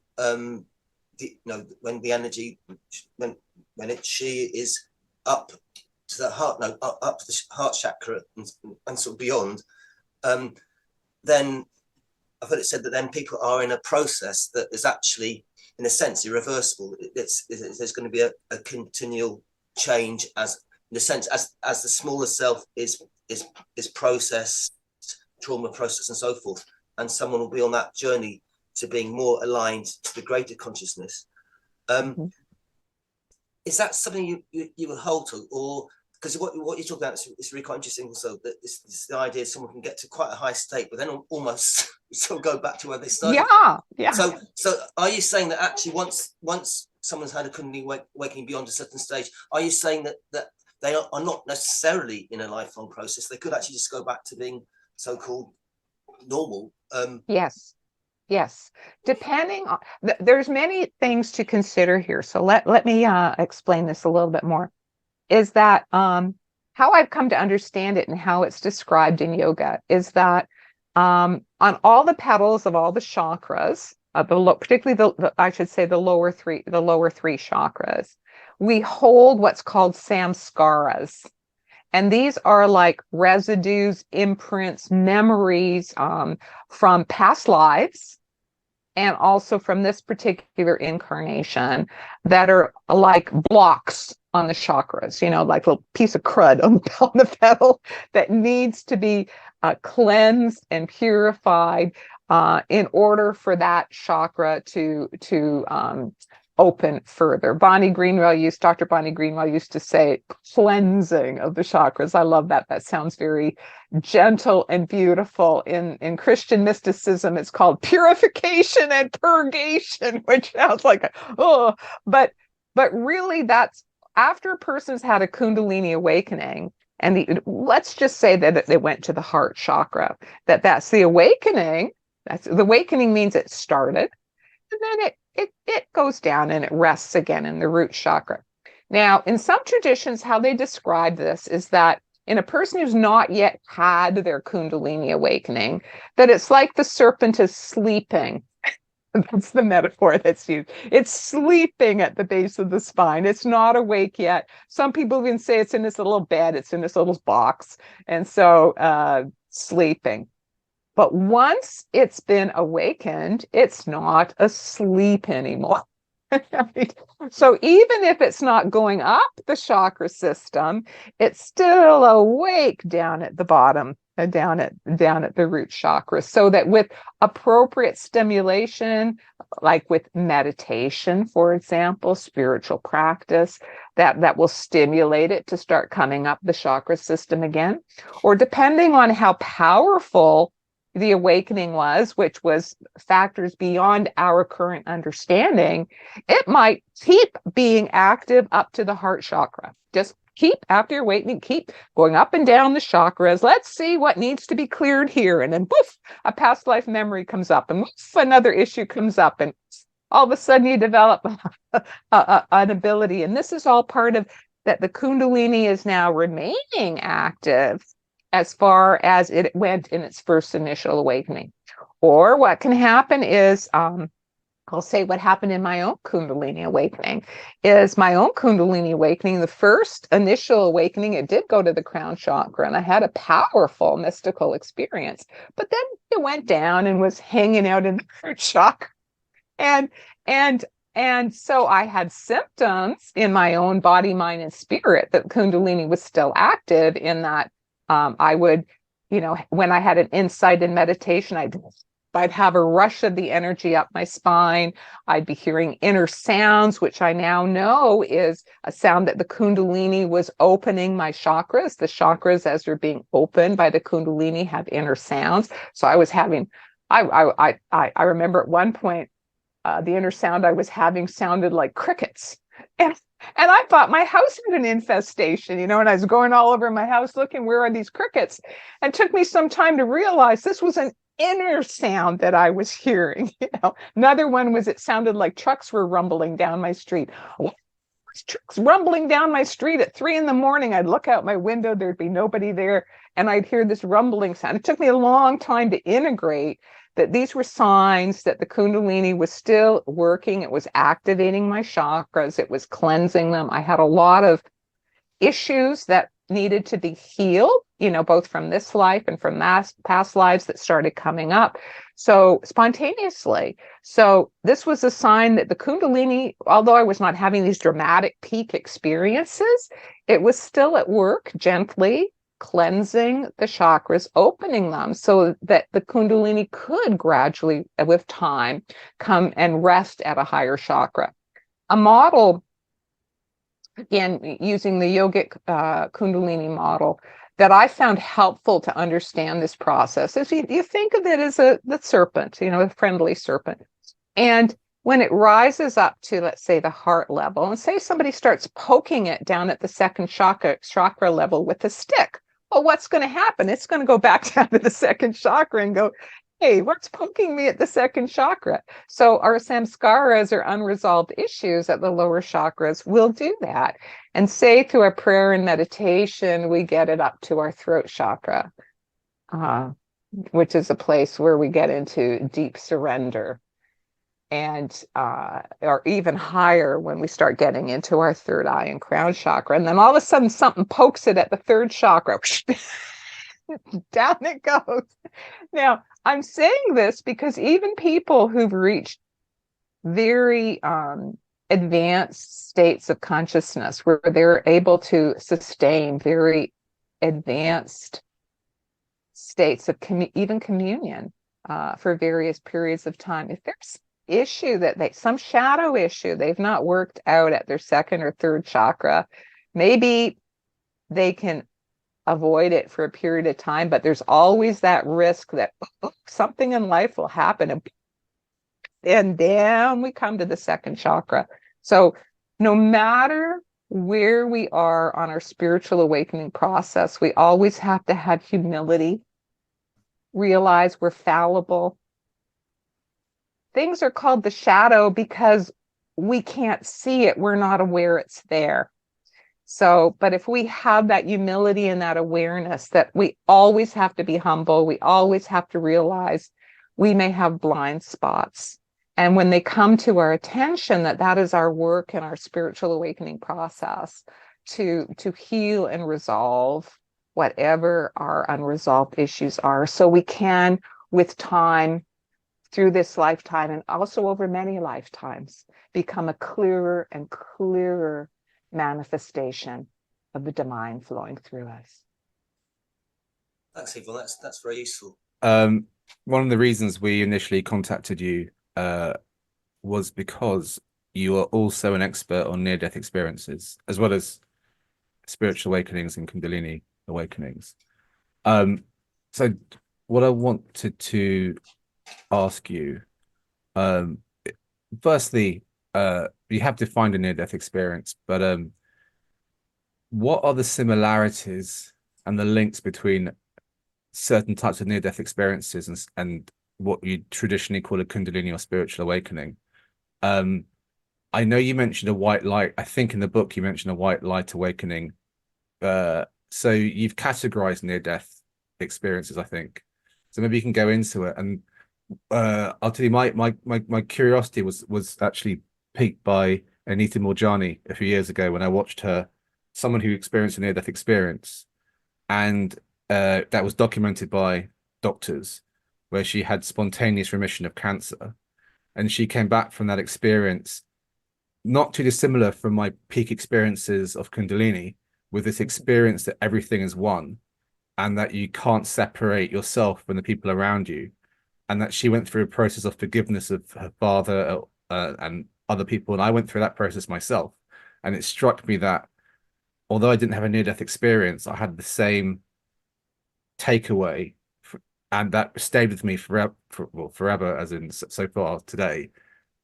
the energy, when she is up to the heart, up to the heart chakra and sort of beyond, then I've heard it said that then people are in a process that is actually, in a sense, irreversible. There's going to be a continual change, as in a sense, as the smaller self is processed trauma process and so forth, and someone will be on that journey to being more aligned to the greater consciousness. Is that something you would hold to, or because what you're talking about is really quite interesting also, that it's the idea someone can get to quite a high state but then almost sort of go back to where they started. Yeah. So are you saying that actually once someone's had a Kundalini awakening beyond a certain stage, are you saying that they are not necessarily in a lifelong process? They could actually just go back to being so-called normal. Yes. Depending on, there's many things to consider here. So let me explain this a little bit more. Is that how I've come to understand it and how it's described in yoga is that on all the petals of all the chakras, particularly the lower three chakras, we hold what's called samskaras. And these are like residues, imprints, memories from past lives, and also from this particular incarnation, that are like blocks on the chakras, like a little piece of crud on the petal that needs to be cleansed and purified in order for that chakra to open further. Dr. Bonnie Greenwell used to say cleansing of the chakras. I love that. That sounds very gentle and beautiful. In Christian mysticism, it's called purification and purgation, which sounds like but really that's after a person's had a Kundalini awakening, and let's just say that they went to the heart chakra, that's the awakening. The awakening means it started, and then it goes down and it rests again in the root chakra. Now, in some traditions, how they describe this is that in a person who's not yet had their Kundalini awakening, that it's like the serpent is sleeping. That's the metaphor that's used. It's sleeping at the base of the spine. It's not awake yet. Some people even say it's in this little bed. It's in this little box. And so sleeping. But once it's been awakened, it's not asleep anymore. So even if it's not going up the chakra system, it's still awake down at the bottom, down at the root chakra. So that with appropriate stimulation, like with meditation, for example, spiritual practice, that will stimulate it to start coming up the chakra system again. Or depending on how powerful the awakening was, which was factors beyond our current understanding, it might keep being active up to the heart chakra. Just keep, after your awakening, keep going up and down the chakras. Let's see what needs to be cleared here. And then poof, a past life memory comes up, and poof, another issue comes up, and all of a sudden you develop an ability. And this is all part of that. The Kundalini is now remaining active as far as it went in its first initial awakening. Or what can happen is, I'll say what happened in my own Kundalini awakening, the first initial awakening, it did go to the crown chakra, and I had a powerful mystical experience, but then it went down and was hanging out in the root chakra. And so I had symptoms in my own body, mind, and spirit that Kundalini was still active in that. I would, when I had an insight in meditation, I'd have a rush of the energy up my spine. I'd be hearing inner sounds, which I now know is a sound that the Kundalini was opening my chakras. The chakras, as they're being opened by the Kundalini, have inner sounds. So I was having, I remember at one point, the inner sound I was having sounded like crickets. And I thought my house had an infestation, and I was going all over my house looking, where are these crickets? And it took me some time to realize this was an inner sound that I was hearing. Another one was, it sounded like trucks were rumbling down my street. Trucks rumbling down my street at 3 a.m. I'd look out my window, there'd be nobody there, and I'd hear this rumbling sound. It took me a long time to integrate that these were signs that the Kundalini was still working. It was activating my chakras. It was cleansing them. I had a lot of issues that needed to be healed, both from this life and from past lives that started coming up. So spontaneously. So this was a sign that the Kundalini, although I was not having these dramatic peak experiences, it was still at work gently, cleansing the chakras, opening them so that the Kundalini could gradually, with time, come and rest at a higher chakra. A model, again, using the yogic Kundalini model, that I found helpful to understand this process is you think of it as the serpent, a friendly serpent. And when it rises up to, let's say, the heart level, and say somebody starts poking it down at the second chakra level with a stick, well, what's going to happen? It's going to go back down to the second chakra and go, hey, what's poking me at the second chakra? So our samskaras or unresolved issues at the lower chakras will do that. And say through a prayer and meditation, we get it up to our throat chakra, which is a place where we get into deep surrender. And or even higher when we start getting into our third eye and crown chakra. And then all of a sudden something pokes it at the third chakra. Down it goes. Now, I'm saying this because even people who've reached very advanced states of consciousness where they're able to sustain very advanced states of even communion for various periods of time, if there's issue some shadow issue they've not worked out at their second or third chakra, maybe they can avoid it for a period of time, but there's always that risk that something in life will happen and down we come to the second chakra. So no matter where we are on our spiritual awakening process, we always have to have humility, realize we're fallible. Things are called the shadow because we can't see it. We're not aware it's there. So, but if we have that humility and that awareness that we always have to be humble, we always have to realize we may have blind spots. And when they come to our attention, that is our work and our spiritual awakening process to heal and resolve whatever our unresolved issues are. So we can, with time, through this lifetime and also over many lifetimes, become a clearer and clearer manifestation of the divine flowing through us. Thanks, Yvonne. That's very useful. One of the reasons we initially contacted you was because you are also an expert on near-death experiences, as well as spiritual awakenings and Kundalini awakenings. So what I wanted to ask you, firstly, you have defined a near-death experience, but what are the similarities and the links between certain types of near-death experiences and what you traditionally call a Kundalini or spiritual awakening? I know you mentioned a white light. I think in the book you mentioned a white light awakening. So you've categorized near-death experiences, I think. So maybe you can go into it. And I'll tell you, my curiosity was actually piqued by Anita Morjani a few years ago when I watched her, someone who experienced a near-death experience, and that was documented by doctors, where she had spontaneous remission of cancer, and she came back from that experience not too dissimilar from my peak experiences of Kundalini, with this experience that everything is one, and that you can't separate yourself from the people around you. And that she went through a process of forgiveness of her father and other people. And I went through that process myself. And it struck me that although I didn't have a near-death experience, I had the same takeaway, and that stayed with me forever, as in so far today,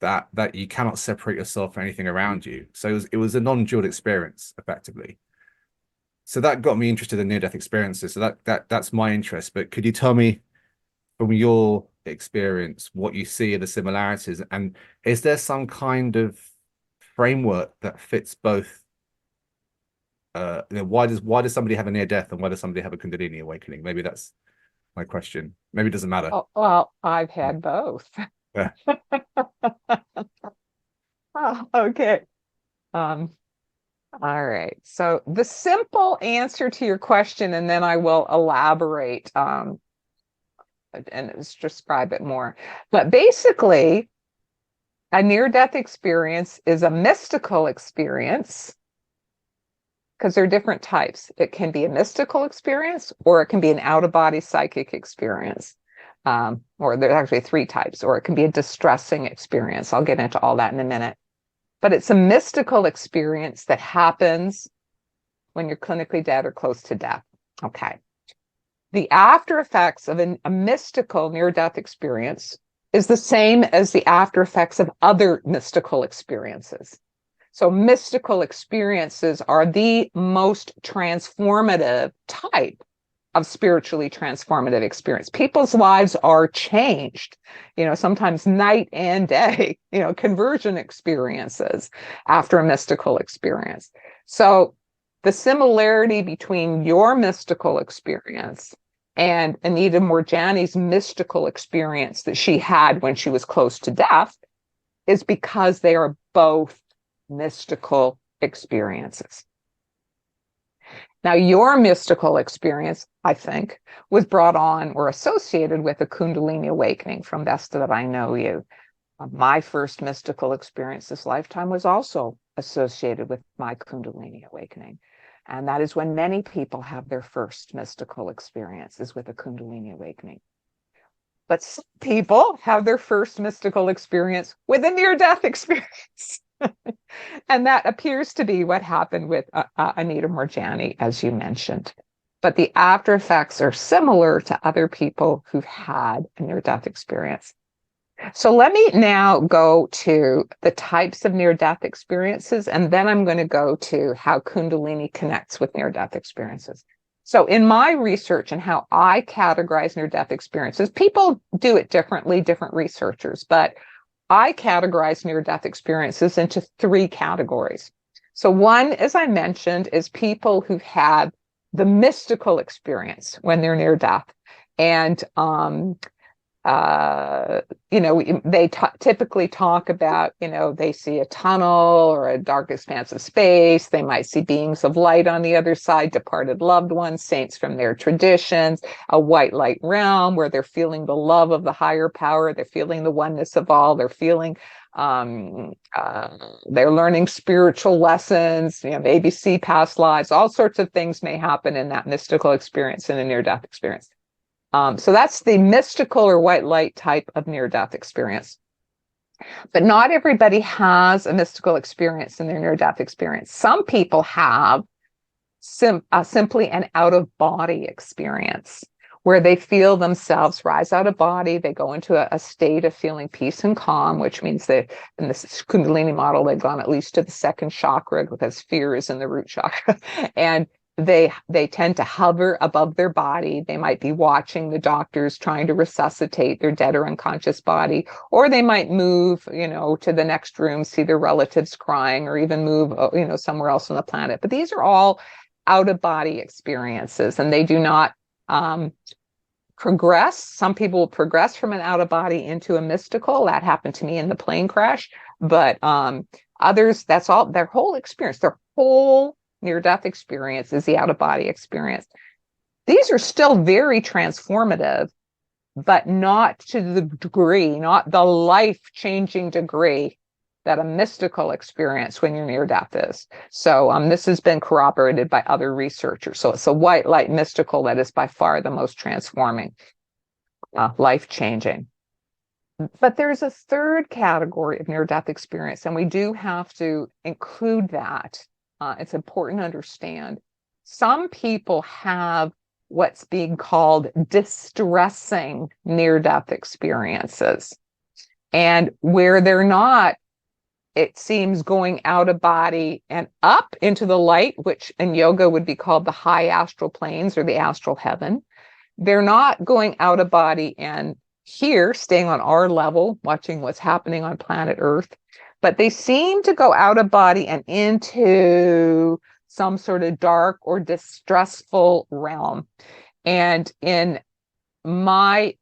that you cannot separate yourself from anything around you. So it was a non-dual experience, effectively. So that got me interested in near-death experiences. So that's my interest. But could you tell me, from your experience, what you see are the similarities, and is there some kind of framework that fits both? Why does somebody have a near death and why does somebody have a Kundalini awakening? Maybe that's my question. Maybe it doesn't matter. Oh, well, I've had both. Yeah. Oh, okay. All right. So the simple answer to your question, and then I will elaborate and describe it more. But basically, a near-death experience is a mystical experience because there are different types. It can be a mystical experience, or it can be an out-of-body psychic experience. Or there's actually 3 types, or it can be a distressing experience. I'll get into all that in a minute. But it's a mystical experience that happens when you're clinically dead or close to death. Okay. The after effects of a mystical near-death experience is the same as the after effects of other mystical experiences. So mystical experiences are the most transformative type of spiritually transformative experience. People's lives are changed, sometimes night and day, conversion experiences after a mystical experience. So the similarity between your mystical experience and Anita Moorjani's mystical experience that she had when she was close to death is because they are both mystical experiences. Now, your mystical experience, I think, was brought on or associated with a Kundalini awakening, from best that I know you. My first mystical experience this lifetime was also associated with my Kundalini awakening. And that is when many people have their first mystical experiences with a Kundalini awakening. But some people have their first mystical experience with a near-death experience. And that appears to be what happened with Anita Moorjani, as you mentioned. But the after effects are similar to other people who've had a near-death experience. So let me now go to the types of near-death experiences, and then I'm going to go to how Kundalini connects with near-death experiences. So in my research and how I categorize near-death experiences, people do it differently, different researchers, but I categorize near-death experiences into 3 categories. So one, as I mentioned, is people who've had the mystical experience when they're near death. And, they typically talk about, they see a tunnel or a dark expanse of space. They might see beings of light on the other side, departed loved ones, saints from their traditions, a white light realm where they're feeling the love of the higher power. They're feeling the oneness of all. They're feeling, they're learning spiritual lessons, maybe see past lives. All sorts of things may happen in that mystical experience, in a near-death experience. So that's the mystical or white light type of near-death experience. But not everybody has a mystical experience in their near-death experience. Some people have simply an out-of-body experience where they feel themselves rise out of body. They go into a state of feeling peace and calm, which means that in this Kundalini model, they've gone at least to the 2nd chakra, because fear is in the root chakra. And they tend to hover above their body. They might be watching the doctors trying to resuscitate their dead or unconscious body, or they might move, to the next room, see their relatives crying, or even move, somewhere else on the planet. But these are all out-of-body experiences, and they do not progress. Some people will progress from an out-of-body into a mystical. That happened to me in the plane crash. But others, that's all, their whole experience, their whole near-death experience is the out-of-body experience. These are still very transformative, but not to the degree, not the life-changing degree that a mystical experience when you're near death is. So this has been corroborated by other researchers. So it's a white light mystical that is by far the most transforming, life-changing. But there's a 3rd category of near-death experience, and we do have to include that. It's important to understand. Some people have what's being called distressing near-death experiences, and where they're not, it seems, going out of body and up into the light, which in yoga would be called the high astral planes or the astral heaven. They're not going out of body and here, staying on our level, watching what's happening on planet Earth. But they seem to go out of body and into some sort of dark or distressful realm. And in my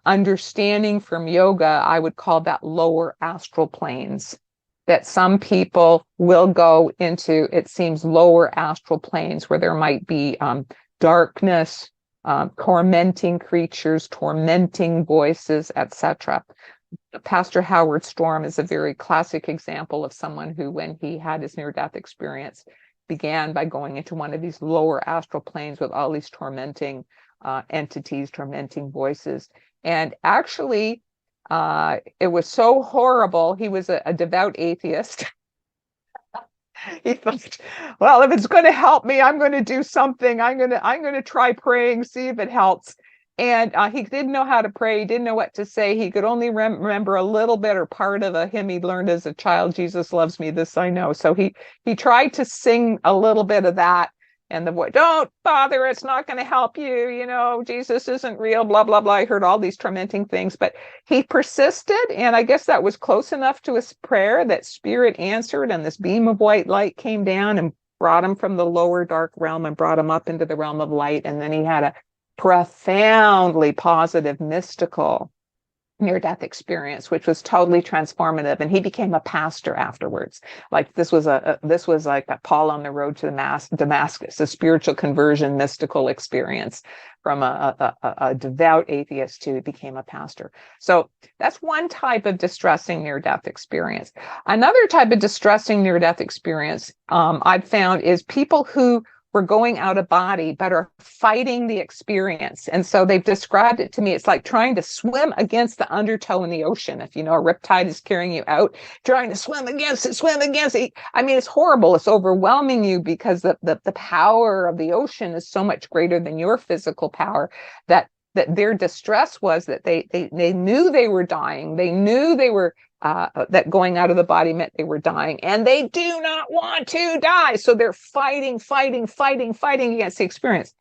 understanding from yoga, I would call that lower astral planes. That some people will go into, it seems, lower astral planes where there might be darkness, tormenting creatures, tormenting voices, etc. Pastor Howard Storm is a very classic example of someone who, when he had his near-death experience, began by going into one of these lower astral planes with all these tormenting entities, tormenting voices. And actually, it was so horrible. He was a devout atheist. He thought, well, if it's going to help me, I'm going to do something. I'm going to try praying, see if it helps. And he didn't know how to pray. He didn't know what to say. He could only remember a little bit or part of a hymn he learned as a child. Jesus loves me, this I know. So he tried to sing a little bit of that. And the voice, don't bother, it's not going to help you. You know, Jesus isn't real, blah, blah, blah. I heard all these tormenting things, but he persisted. And I guess that was close enough to his prayer that spirit answered. And this beam of white light came down and brought him from the lower dark realm and brought him up into the realm of light. And then he had a profoundly positive, mystical near-death experience, which was totally transformative. And he became a pastor afterwards. Like this was like a Paul on the road to Damascus, a spiritual conversion, mystical experience from a devout atheist who became a pastor. So that's one type of distressing near-death experience. Another type of distressing near-death experience I've found is people who were going out of body, but are fighting the experience. And so they've described it to me. It's like trying to swim against the undertow in the ocean. If you know, a riptide is carrying you out, trying to swim against it. I mean, it's horrible. It's overwhelming you because the power of the ocean is so much greater than your physical power, that their distress was that they knew they were dying. They knew they were that going out of the body meant they were dying, and they do not want to die. So they're fighting against the experience.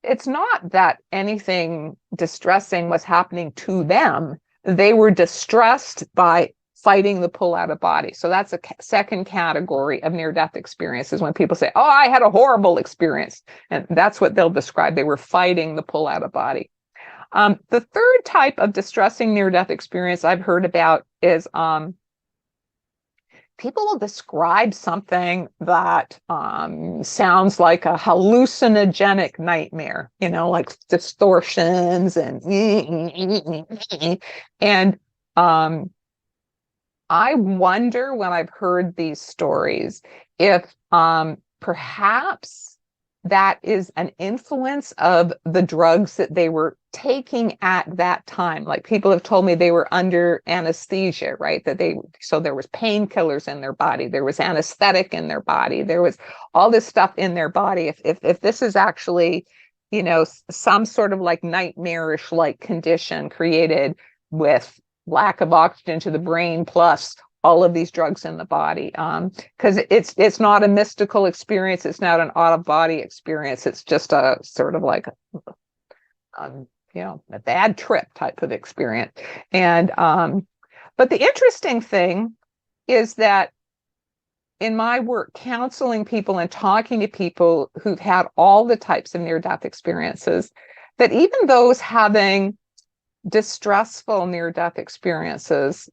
It's not that anything distressing was happening to them. They were distressed by fighting the pull out of body. So that's a second category of near-death experiences when people say, oh, I had a horrible experience. And that's what they'll describe. They were fighting the pull out of body. The third type of distressing near-death experience I've heard about is people will describe something that sounds like a hallucinogenic nightmare, you know, like distortions and I wonder when I've heard these stories if perhaps that is an influence of the drugs that they were taking at that time. Like people have told me they were under anesthesia, right? So there was painkillers in their body, there was anesthetic in their body, there was all this stuff in their body. If this is actually, you know, some sort of like nightmarish like condition created with lack of oxygen to the brain plus all of these drugs in the body, because it's not a mystical experience. It's not an out-of-body experience. It's just a sort of like, you know, a bad trip type of experience. And but the interesting thing is that in my work counseling people and talking to people who've had all the types of near-death experiences, that even those having distressful near-death experiences,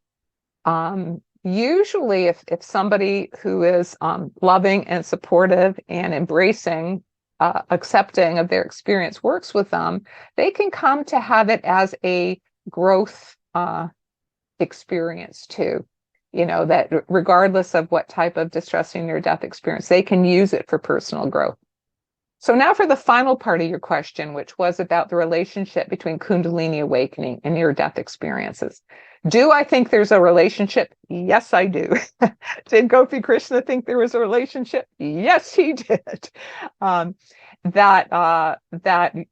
usually if somebody who is loving and supportive and embracing, accepting of their experience works with them, they can come to have it as a growth experience too. You know, that regardless of what type of distressing near-death experience, they can use it for personal growth. So now for the final part of your question, which was about the relationship between Kundalini awakening and near-death experiences. Do I think there's a relationship? Yes, I do. Did Gopi Krishna think there was a relationship? Yes, he did. That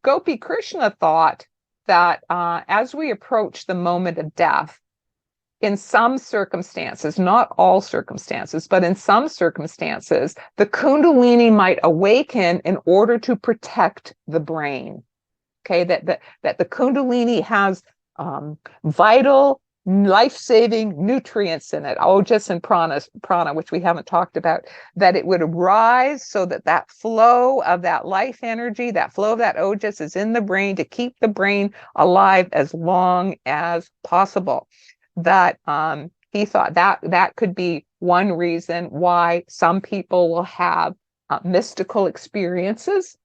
Gopi Krishna thought that as we approach the moment of death, in some circumstances, not all circumstances, but in some circumstances, the Kundalini might awaken in order to protect the brain. Okay, that the Kundalini has vital, life-saving nutrients in it, ojas and prana, which we haven't talked about, that it would rise so that flow of that life energy, that flow of that ojas is in the brain to keep the brain alive as long as possible. That he thought that could be one reason why some people will have mystical experiences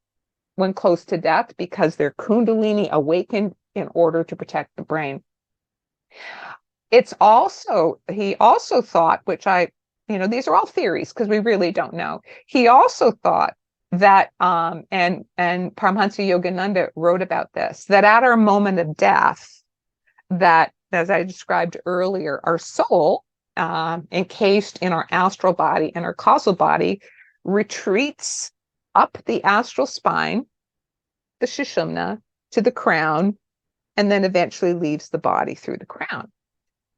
when close to death, because their Kundalini awakened in order to protect the brain. He also thought, which I these are all theories because we really don't know. He also thought that, and Paramhansa Yogananda wrote about this, that at our moment of death, that, as I described earlier, our soul, encased in our astral body and our causal body, retreats up the astral spine, the Sushumna, to the crown, and then eventually leaves the body through the crown.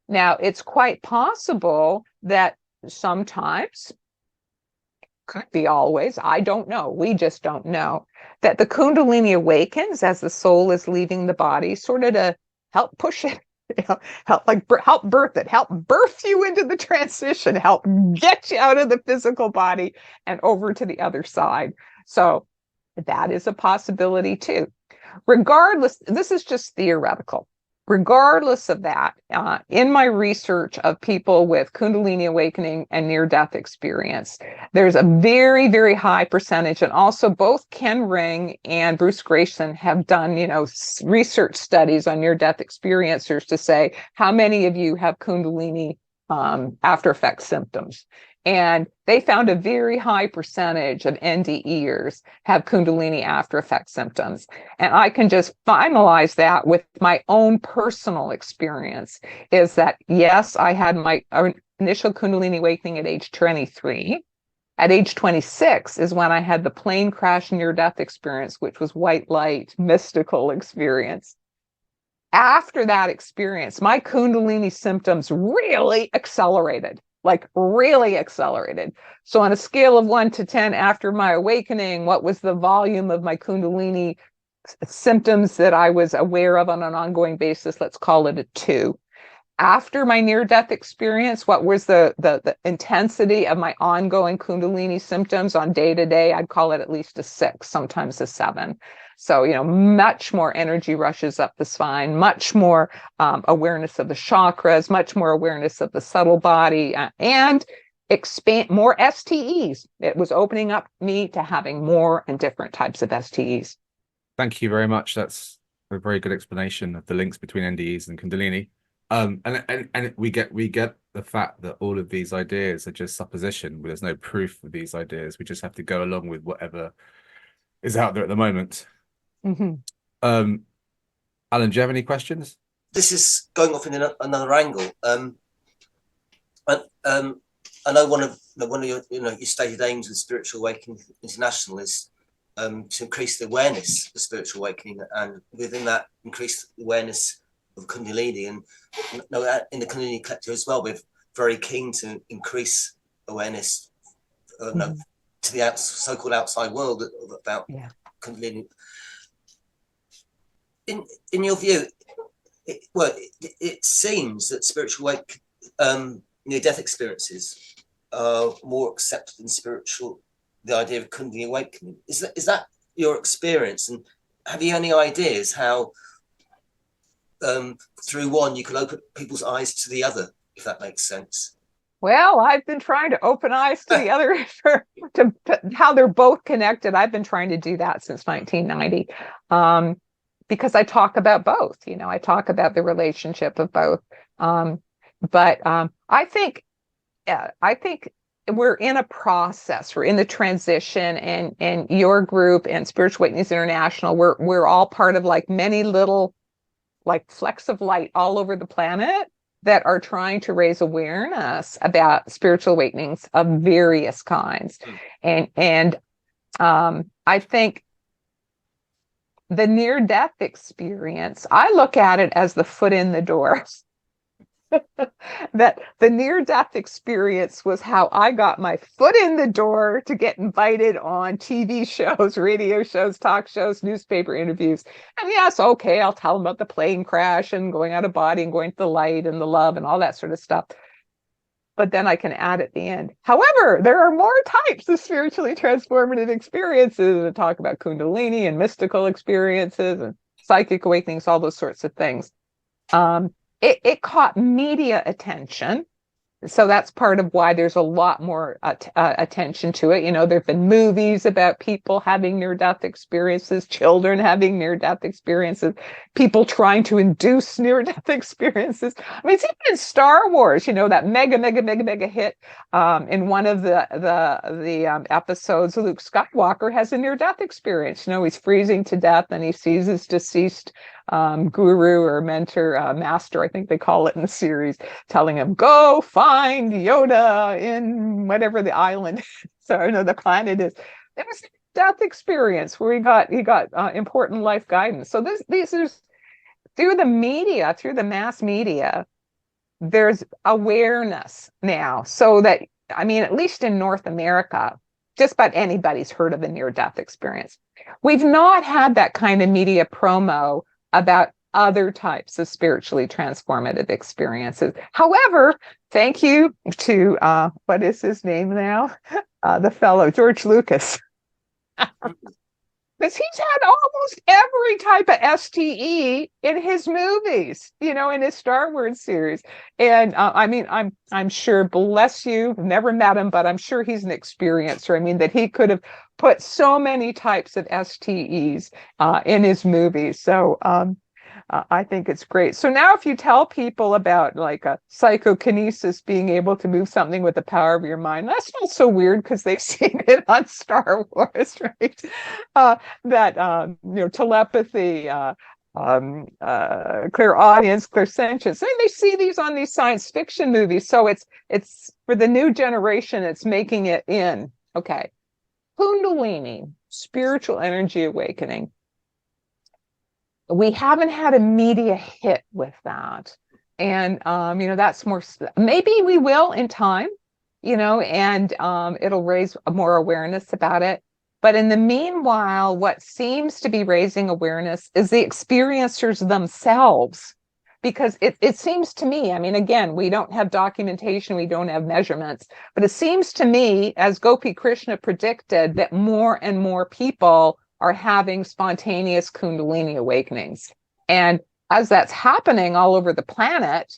Now, it's quite possible that sometimes, could be always, I don't know, we just don't know, that the Kundalini awakens as the soul is leaving the body, sort of to help push it, help birth it, help birth you into the transition, help get you out of the physical body and over to the other side. So that is a possibility too. Regardless, this is just theoretical. Regardless of that, in my research of people with Kundalini awakening and near-death experience, there's a very, very high percentage, and also both Ken Ring and Bruce Grayson have done, research studies on near-death experiencers to say, how many of you have Kundalini after effect symptoms? And they found a very high percentage of NDEers have Kundalini after effect symptoms. And I can just finalize that with my own personal experience, is that, yes, I had my initial Kundalini awakening at age 23. At age 26 is when I had the plane crash near-death experience, which was white light, mystical experience. After that experience, my Kundalini symptoms really accelerated. So on a scale of 1 to 10 after my awakening, what was the volume of my Kundalini symptoms that I was aware of on an ongoing basis? Let's call it a 2. After my near-death experience, what was the intensity of my ongoing Kundalini symptoms on day-to-day? I'd call it at least a 6, sometimes a 7. So, much more energy rushes up the spine, much more awareness of the chakras, much more awareness of the subtle body, and expand more STEs. It was opening up me to having more and different types of STEs. Thank you very much. That's a very good explanation of the links between NDEs and Kundalini. And we get the fact that all of these ideas are just supposition. There's no proof of these ideas. We just have to go along with whatever is out there at the moment. Mm-hmm. Alan, do you have any questions? This is going off in another angle. I know one of your your stated aims with Spiritual Awakening International is to increase the awareness of spiritual awakening, and within that, increase the awareness of Kundalini. And in the Kundalini Collective as well, we're very keen to increase awareness to the so-called outside world about Kundalini. In your view, it seems that spiritual near-death experiences are more accepted than the idea of Kundalini awakening. Is that your experience? And have you any ideas how through one you can open people's eyes to the other, if that makes sense? Well, I've been trying to open eyes to the other to how they're both connected. I've been trying to do that since 1990. Because I talk about both, I talk about the relationship of both. But I think we're in a process. We're in the transition, and your group and Spiritual Awakenings International, we're all part of many little flecks of light all over the planet that are trying to raise awareness about spiritual awakenings of various kinds. And I think the near-death experience, I look at it as the foot in the door. That the near-death experience was how I got my foot in the door to get invited on TV shows, radio shows, talk shows, newspaper interviews. And yes, okay, I'll tell them about the plane crash and going out of body and going to the light and the love and all that sort of stuff. But then I can add at the end, however, there are more types of spiritually transformative experiences that talk about Kundalini and mystical experiences and psychic awakenings, all those sorts of things. It caught media attention So that's part of why there's a lot more attention to it. There have been movies about people having near-death experiences, children having near-death experiences, people trying to induce near-death experiences. I mean, it's even in Star Wars, that mega hit in one of the episodes. Luke Skywalker has a near-death experience. He's freezing to death and he sees his deceased guru or mentor, master, I think they call it in the series, telling him, go find Yoda in whatever the island, the planet is. It was a death experience where he got important life guidance. So these is through the media, through the mass media, there's awareness now, so that, I mean, at least in North America, just about anybody's heard of a near-death experience. We've not had that kind of media promo about other types of spiritually transformative experiences. However, thank you to, what is his name now? The fellow, George Lucas. Because he's had almost every type of STE in his movies, in his Star Wars series. And I mean, I'm sure, bless you, never met him, but I'm sure he's an experiencer. I mean, that he could have put so many types of STEs in his movies. So I think it's great. So now if you tell people about like a psychokinesis, being able to move something with the power of your mind, that's not so weird because they've seen it on Star Wars, right? Telepathy, clairaudience, clairsentience. And they see these on these science fiction movies. So it's for the new generation, it's making it in. Okay. Kundalini, spiritual energy awakening. We haven't had a media hit with that. And, that's more, maybe we will in time, and it'll raise more awareness about it. But in the meanwhile, what seems to be raising awareness is the experiencers themselves. Because it seems to me, I mean, again, we don't have documentation, we don't have measurements, but it seems to me, as Gopi Krishna predicted, that more and more people are having spontaneous Kundalini awakenings. And as that's happening all over the planet,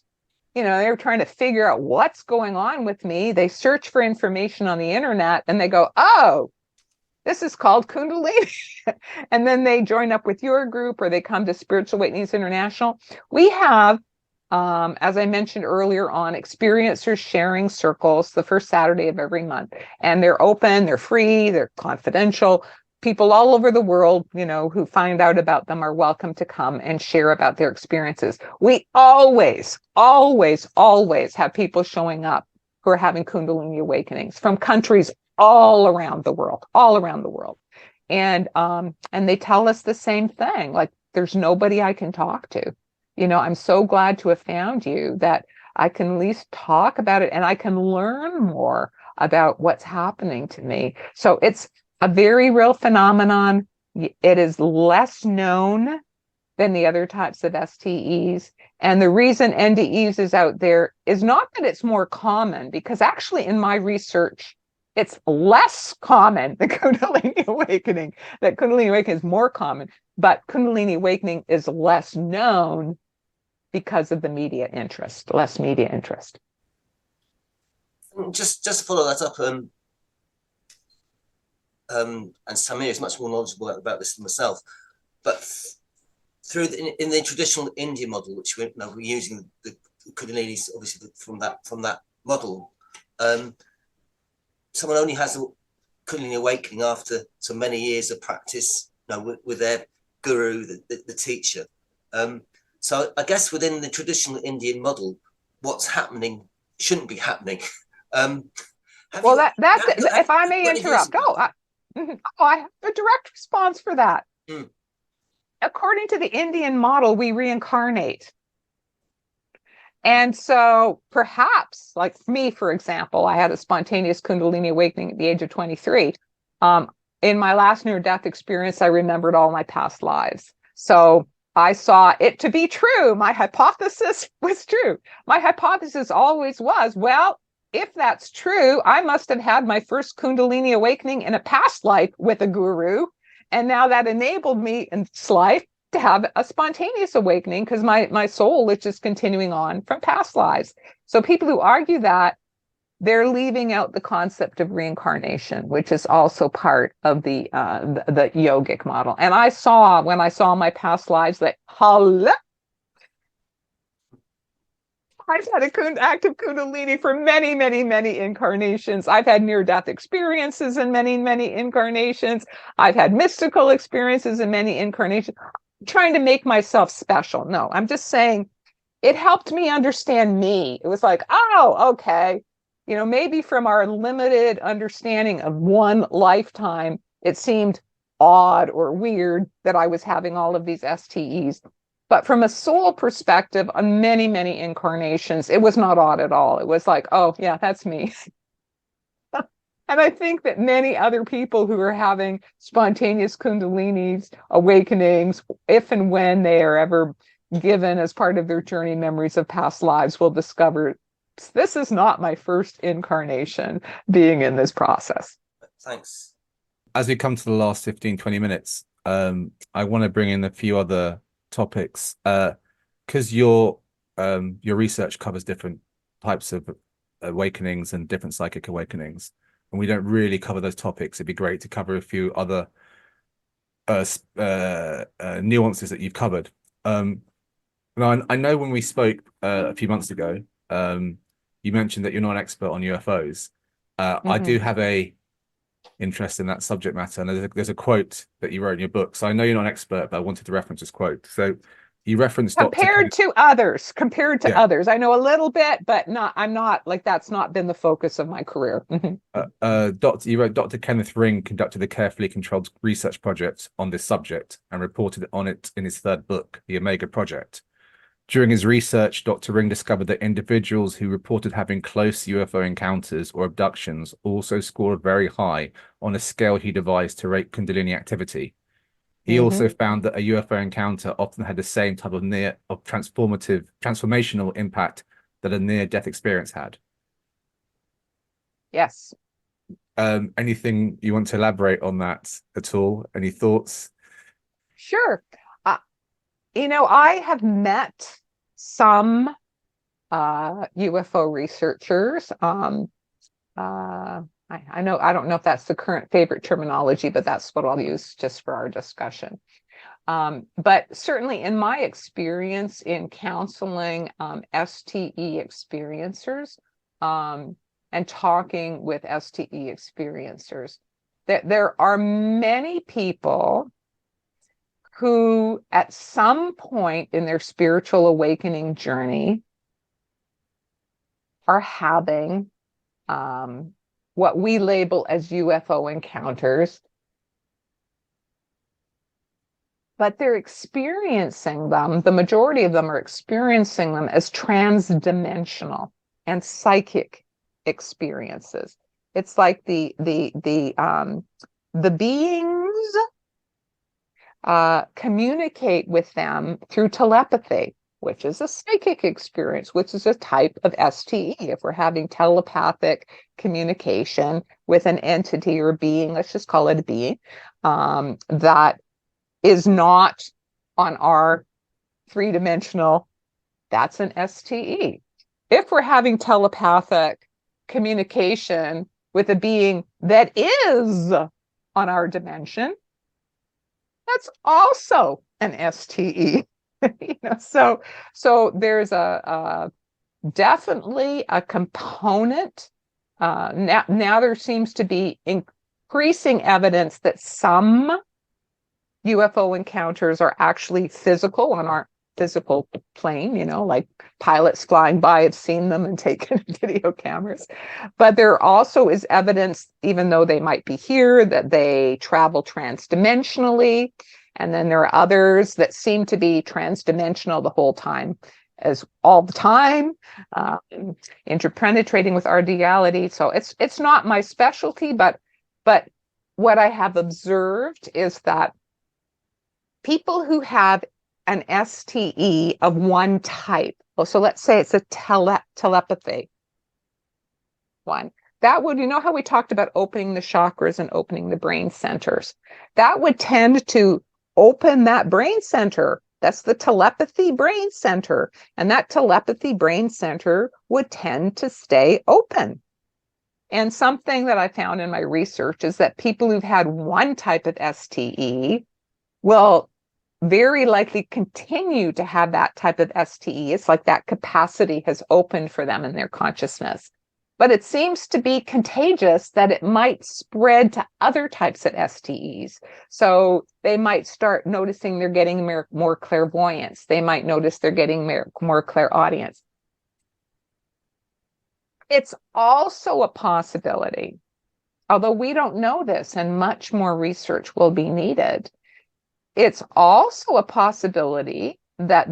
they're trying to figure out what's going on with me. They search for information on the internet and they go, oh, this is called Kundalini. And then they join up with your group or they come to Spiritual Awakenings International. We have, as I mentioned earlier on, experiencers sharing circles the first Saturday of every month. And they're open, they're free, they're confidential. People all over the world, who find out about them are welcome to come and share about their experiences. We always have people showing up who are having Kundalini awakenings from countries all around the world. And they tell us the same thing, like, there's nobody I can talk to. I'm so glad to have found you that I can at least talk about it and I can learn more about what's happening to me. So it's a very real phenomenon. It is less known than the other types of STEs. And the reason NDEs is out there is not that it's more common, because actually in my research, it's less common than Kundalini awakening. That Kundalini awakening is more common, but Kundalini awakening is less known because of the media interest, less media interest. Just to follow that up, and Samir is much more knowledgeable about this than myself, but in the traditional Indian model, which we're using the Kundalini, obviously from that model, someone only has a Kundalini awakening after so many years of practice, with their guru, the teacher. So I guess within the traditional Indian model, what's happening shouldn't be happening. If I may interrupt, I have a direct response for that. According to the Indian model, we reincarnate. And so perhaps, like me, for example, I had a spontaneous Kundalini awakening at the age of 23. In my last near-death experience, I remembered all my past lives. So I saw it to be true. My hypothesis was true. My hypothesis always was, well, if that's true, I must have had my first Kundalini awakening in a past life with a guru. And now that enabled me in this life to to have a spontaneous awakening because my soul is just continuing on from past lives. So people who argue that, they're leaving out the concept of reincarnation, which is also part of the yogic model. And when I saw my past lives, that I've had active Kundalini for many, many, many incarnations. I've had near-death experiences in many, many incarnations. I've had mystical experiences in many incarnations. I'm trying to make myself special. No, I'm just saying it helped me understand me. It was like, oh, okay. Maybe from our limited understanding of one lifetime, it seemed odd or weird that I was having all of these STEs. But from a soul perspective, on many, many incarnations, it was not odd at all. It was like, oh, yeah, that's me. And I think that many other people who are having spontaneous Kundalinis, awakenings, if and when they are ever given as part of their journey memories of past lives, will discover this is not my first incarnation being in this process. Thanks. As we come to the last 15, 20 minutes, I want to bring in a few other topics because your research covers different types of awakenings and different psychic awakenings, and we don't really cover those topics. It'd be great to cover a few other nuances that you've covered. Now, I know when we spoke a few months ago, you mentioned that you're not an expert on UFOs. I do have a interest in that subject matter, and there's a quote that you wrote in your book. So I know you're not an expert, but I wanted to reference this quote. So you referenced compared to others. I know a little bit, but I'm not like, that's not been the focus of my career. You wrote Dr. Kenneth Ring conducted a carefully controlled research project on this subject and reported on it in his third book, The Omega Project. During his research, Dr. Ring discovered that individuals who reported having close UFO encounters or abductions also scored very high on a scale he devised to rate Kundalini activity. He also found that a UFO encounter often had the same type of transformational impact that a near-death experience had. Yes. Anything you want to elaborate on that at all? Any thoughts? Sure. I have met some UFO researchers. I don't know if that's the current favorite terminology, but that's what I'll use just for our discussion. But certainly in my experience in counseling STE experiencers and talking with STE experiencers, that there are many people who at some point in their spiritual awakening journey are having what we label as UFO encounters, but they're experiencing them, the majority of them are experiencing them as transdimensional and psychic experiences. It's like the beings communicate with them through telepathy, which is a psychic experience, which is a type of STE. If we're having telepathic communication with an entity or being, let's just call it a being, that is not on our three-dimensional, that's an STE. If we're having telepathic communication with a being that is on our dimension, that's also an STE. So there's a definitely a component. Now there seems to be increasing evidence that some UFO encounters are actually physical on our physical plane, like pilots flying by have seen them and taken video cameras. But there also is evidence, even though they might be here, that they travel transdimensionally. And then there are others that seem to be transdimensional the whole time, all the time, interpenetrating with our reality. So it's not my specialty, but what I have observed is that people who have an STE of one type, so let's say it's a telepathy one, that would, how we talked about opening the chakras and opening the brain centers, that would tend to open that brain center. That's the telepathy brain center. And that telepathy brain center would tend to stay open. And something that I found in my research is that people who've had one type of STE will very likely continue to have that type of STE. It's like that capacity has opened for them in their consciousness. But it seems to be contagious that it might spread to other types of STEs. So they might start noticing they're getting more clairvoyance. They might notice they're getting more clairaudience. It's also a possibility, although we don't know this and much more research will be needed. It's also a possibility that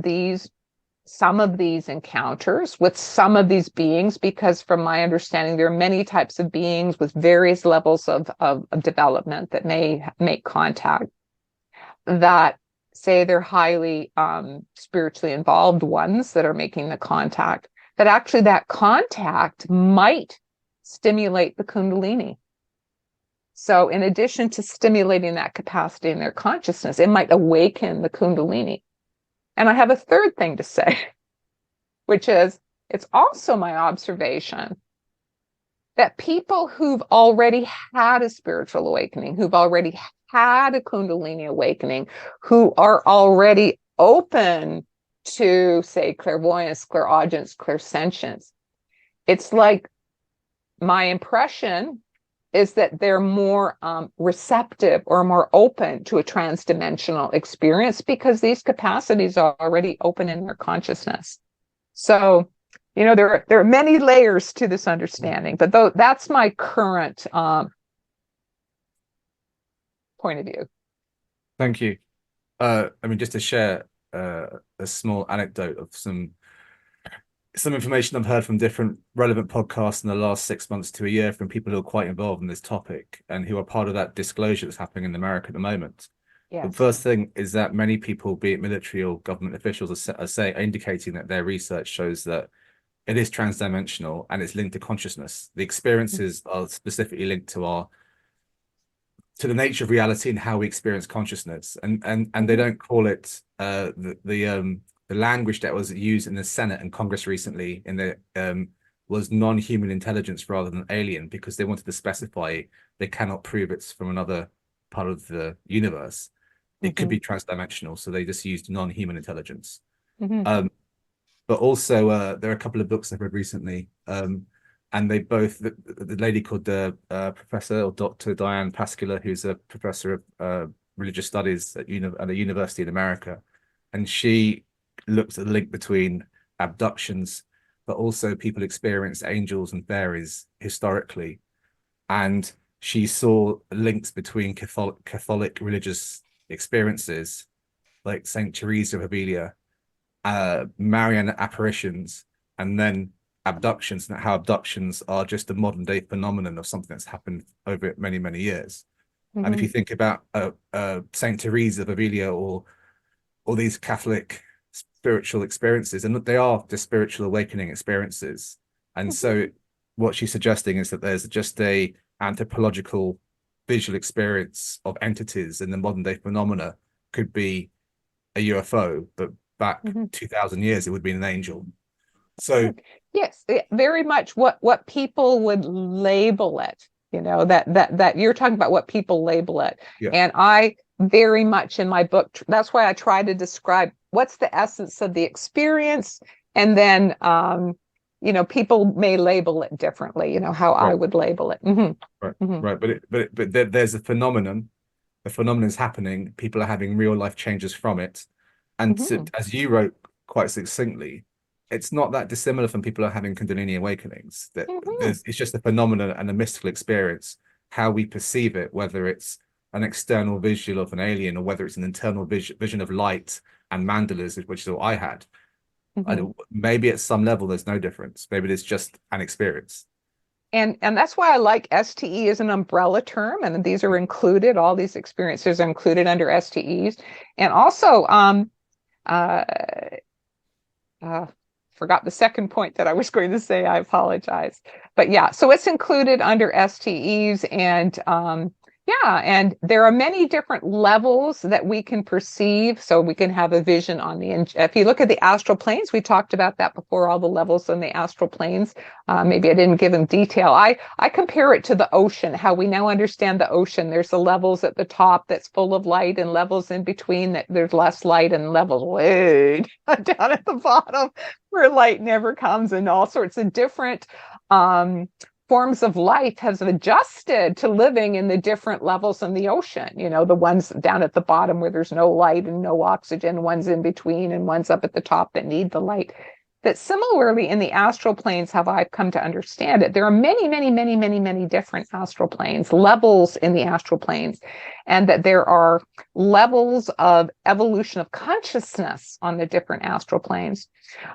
some of these encounters with some of these beings, because from my understanding, there are many types of beings with various levels of development that may make contact, that say they're highly spiritually involved ones that are making the contact, that actually that contact might stimulate the Kundalini. So in addition to stimulating that capacity in their consciousness, it might awaken the Kundalini. And I have a third thing to say, which is it's also my observation that people who've already had a spiritual awakening, who've already had a Kundalini awakening, who are already open to, say, clairvoyance, clairaudience, clairsentience, it's like my impression is that they're more receptive or more open to a transdimensional experience because these capacities are already open in their consciousness. So, there are many layers to this understanding, but that's my current point of view. Thank you. Just to share a small anecdote of some information I've heard from different relevant podcasts in the last 6 months to a year from people who are quite involved in this topic and who are part of that disclosure that's happening in America at the moment. Yes. The first thing is that many people, be it military or government officials, are indicating that their research shows that it is transdimensional and it's linked to consciousness. The experiences are specifically linked to the nature of reality and how we experience consciousness. And they don't call it the language that was used in the Senate and Congress recently was non-human intelligence rather than alien, because they wanted to specify they cannot prove it's from another part of the universe. It could be transdimensional, so they just used non-human intelligence. But also, there are a couple of books I've read recently, and they both, the lady called Professor or Dr. Diane Pascula, who's a professor of religious studies at a university in America, and she looked at the link between abductions, but also people experience angels and fairies historically. And she saw links between Catholic religious experiences like Saint Teresa of Avila, Marian apparitions, and then abductions, and how abductions are just a modern day phenomenon of something that's happened over many, many years. And if you think about Saint Teresa of Avila or these Catholic spiritual experiences, and they are the spiritual awakening experiences. And so what she's suggesting is that there's just a anthropological visual experience of entities, and the modern day phenomena could be a UFO, but back 2000 years it would be an angel. So yes, very much what people would label it, that you're talking about what people label it. Yeah. And I very much in my book, that's why I try to describe what's the essence of the experience, and then people may label it differently, how I would label it. Right. But there's a phenomenon. The phenomenon is happening. People are having real life changes from it. And as you wrote quite succinctly, it's not that dissimilar from people are having Kundalini awakenings. That it's just a phenomenon and a mystical experience. How we perceive it, whether it's an external visual of an alien or whether it's an internal vision of light and mandalas, which is what I had. Maybe at some level there's no difference. Maybe it's just an experience. And that's why I like STE as an umbrella term, and these are included. All these experiences are included under STEs, and also forgot the second point that I was going to say. I apologize, but yeah, so it's included under STEs, and Yeah, and there are many different levels that we can perceive. So we can have a vision on if you look at the astral planes, we talked about that before, all the levels on the astral planes. Maybe I didn't give them detail. I compare it to the ocean, how we now understand the ocean. There's the levels at the top that's full of light, and levels in between that there's less light, and levels way down at the bottom where light never comes, and all sorts of different forms of life has adjusted to living in the different levels in the ocean. The ones down at the bottom where there's no light and no oxygen, ones in between, and ones up at the top that need the light. That similarly in the astral planes, how I've come to understand it, there are many, many, many, many, many different astral planes, levels in the astral planes, and that there are levels of evolution of consciousness on the different astral planes.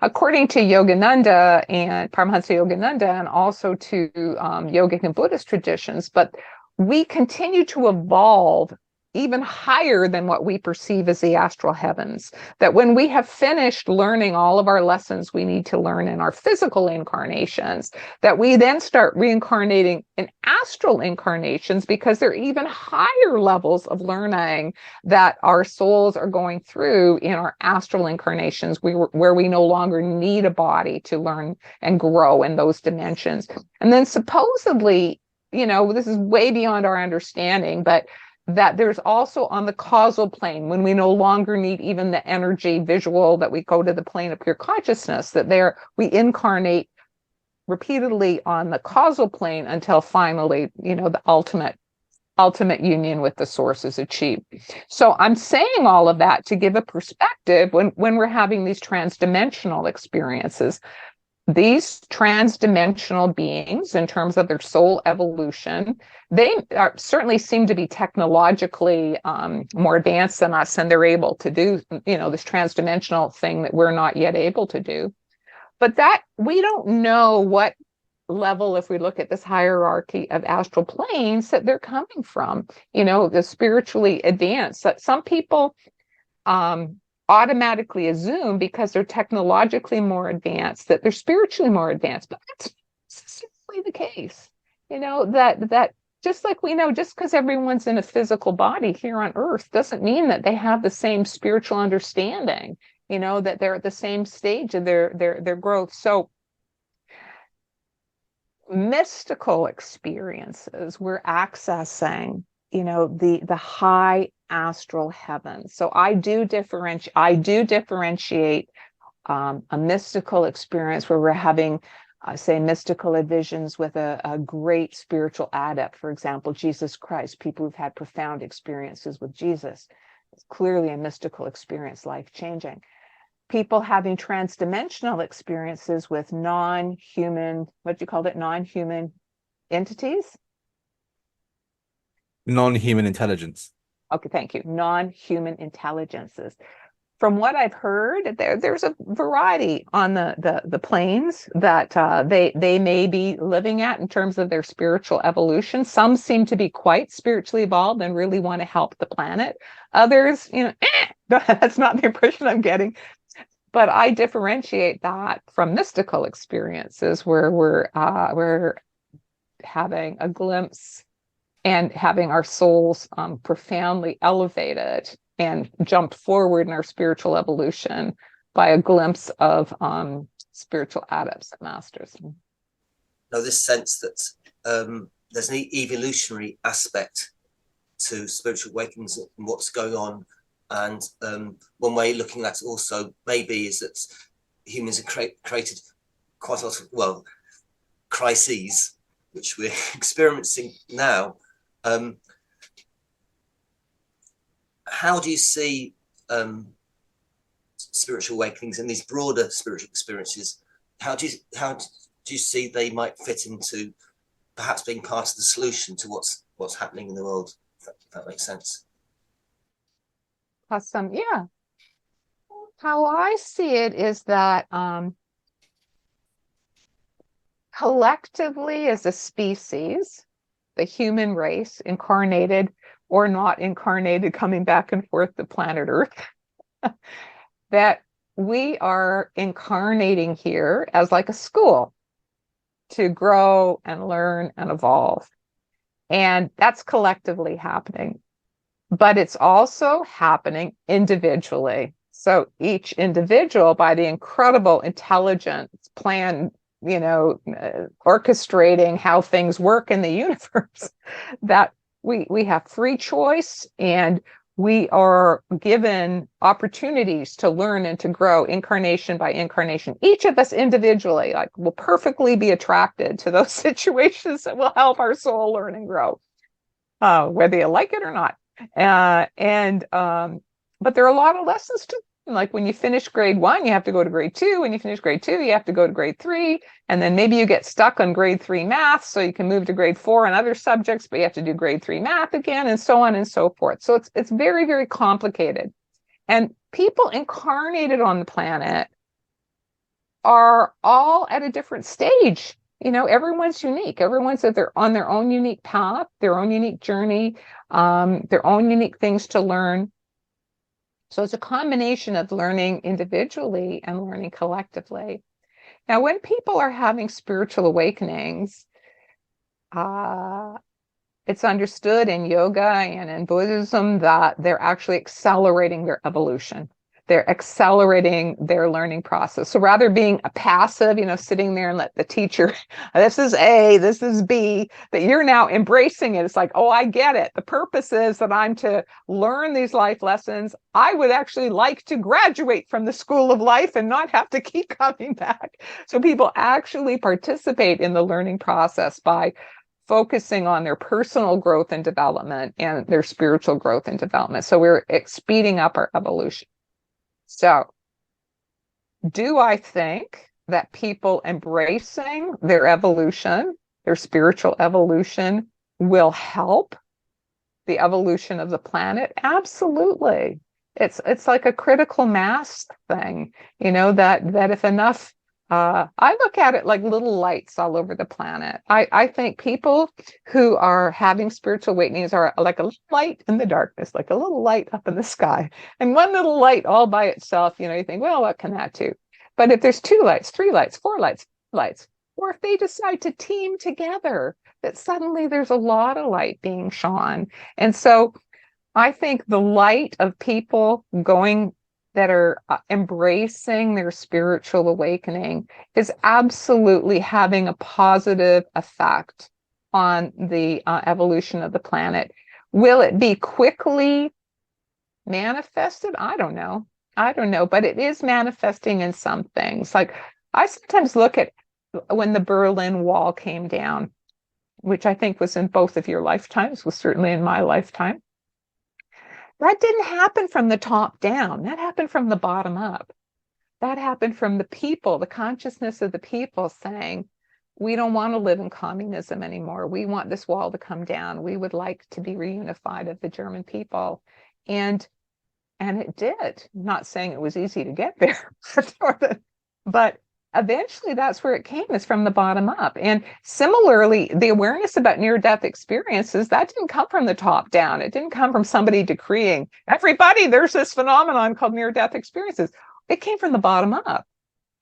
According to Yogananda and Paramahansa Yogananda, and also to yogic and Buddhist traditions, but we continue to evolve even higher than what we perceive as the astral heavens. That when we have finished learning all of our lessons we need to learn in our physical incarnations, that we then start reincarnating in astral incarnations, because there are even higher levels of learning that our souls are going through in our astral incarnations, where we no longer need a body to learn and grow in those dimensions. And then supposedly, this is way beyond our understanding, but that there's also on the causal plane, when we no longer need even the energy visual, that we go to the plane of pure consciousness, that we incarnate repeatedly on the causal plane until finally, the ultimate union with the source is achieved. So I'm saying all of that to give a perspective when we're having these transdimensional experiences. These transdimensional beings, in terms of their soul evolution, they certainly seem to be technologically more advanced than us, and they're able to do, this transdimensional thing that we're not yet able to do. But that we don't know what level, if we look at this hierarchy of astral planes, that they're coming from. The spiritually advanced. That some people automatically assume, because they're technologically more advanced, that they're spiritually more advanced, but that's not necessarily the case. That just like we know, just because everyone's in a physical body here on earth doesn't mean that they have the same spiritual understanding, that they're at the same stage of their growth. So mystical experiences, we're accessing, the high astral heavens. So I do differentiate a mystical experience where we're having, say, mystical visions with a great spiritual adept, for example, Jesus Christ. People who've had profound experiences with Jesus. It's clearly a mystical experience, life-changing. People having transdimensional experiences with non-human, what you called it, non-human entities? Non-human intelligence. Okay, thank you. Non-human intelligences. From what I've heard, there's a variety on the planes that they may be living at in terms of their spiritual evolution. Some seem to be quite spiritually evolved and really want to help the planet. Others, that's not the impression I'm getting. But I differentiate that from mystical experiences where we're having a glimpse and having our souls profoundly elevated and jumped forward in our spiritual evolution by a glimpse of spiritual adepts and masters. Now, this sense that there's an evolutionary aspect to spiritual awakenings and what's going on. And one way looking at it also maybe is that humans have created quite a lot of, crises, which we're experiencing now. How do you see spiritual awakenings and these broader spiritual experiences? How do you see they might fit into perhaps being part of the solution to what's happening in the world? If that makes sense. Awesome. Yeah. How I see it is that collectively as a species, the human race, incarnated or not incarnated, coming back and forth to planet Earth, that we are incarnating here as like a school to grow and learn and evolve. And that's collectively happening. But it's also happening individually. So each individual, by the incredible intelligence plan, orchestrating how things work in the universe, that we have free choice, and we are given opportunities to learn and to grow incarnation by incarnation. Each of us individually, like, will perfectly be attracted to those situations that will help our soul learn and grow, whether you like it or not. But there are a lot of lessons to, like, when you finish grade 1, you have to go to grade 2. When you finish grade 2, you have to go to grade 3. And then maybe you get stuck on grade 3 math, so you can move to grade 4 and other subjects, but you have to do grade 3 math again, and so on and so forth. So it's very, very complicated. And people incarnated on the planet are all at a different stage. Everyone's unique. Everyone's on their own unique path, their own unique journey, their own unique things to learn. So it's a combination of learning individually and learning collectively. Now, when people are having spiritual awakenings, it's understood in yoga and in Buddhism that they're actually accelerating their evolution. They're accelerating their learning process. So rather being a passive, sitting there and let the teacher, this is A, this is B, that you're now embracing it. It's like, oh, I get it. The purpose is that I'm to learn these life lessons. I would actually like to graduate from the school of life and not have to keep coming back. So people actually participate in the learning process by focusing on their personal growth and development and their spiritual growth and development. So we're speeding up our evolution. So, do I think that people embracing their evolution, their spiritual evolution, will help the evolution of the planet? Absolutely. It's like a critical mass thing, that if enough, I look at it like little lights all over the planet. I think people who are having spiritual awakenings are like a little light in the darkness, like a little light up in the sky. And one little light all by itself, you think, well, what can that do? But if there's 2 lights, 3 lights, 4 lights, or if they decide to team together, that suddenly there's a lot of light being shone. And so I think the light of people that are embracing their spiritual awakening is absolutely having a positive effect on the evolution of the planet. Will it be quickly manifested? I don't know, but it is manifesting in some things. Like, I sometimes look at when the Berlin Wall came down, which I think was in both of your lifetimes, was certainly in my lifetime. That didn't happen from the top down. That happened from the bottom up. That happened from the people, the consciousness of the people saying, we don't want to live in communism anymore. We want this wall to come down. We would like to be reunified of the German people. And it did. I'm not saying it was easy to get there, but eventually that's where it came, is from the bottom up. And similarly, the awareness about near-death experiences, that didn't come from the top down. It didn't come from somebody decreeing, everybody, there's this phenomenon called near-death experiences. It came from the bottom up.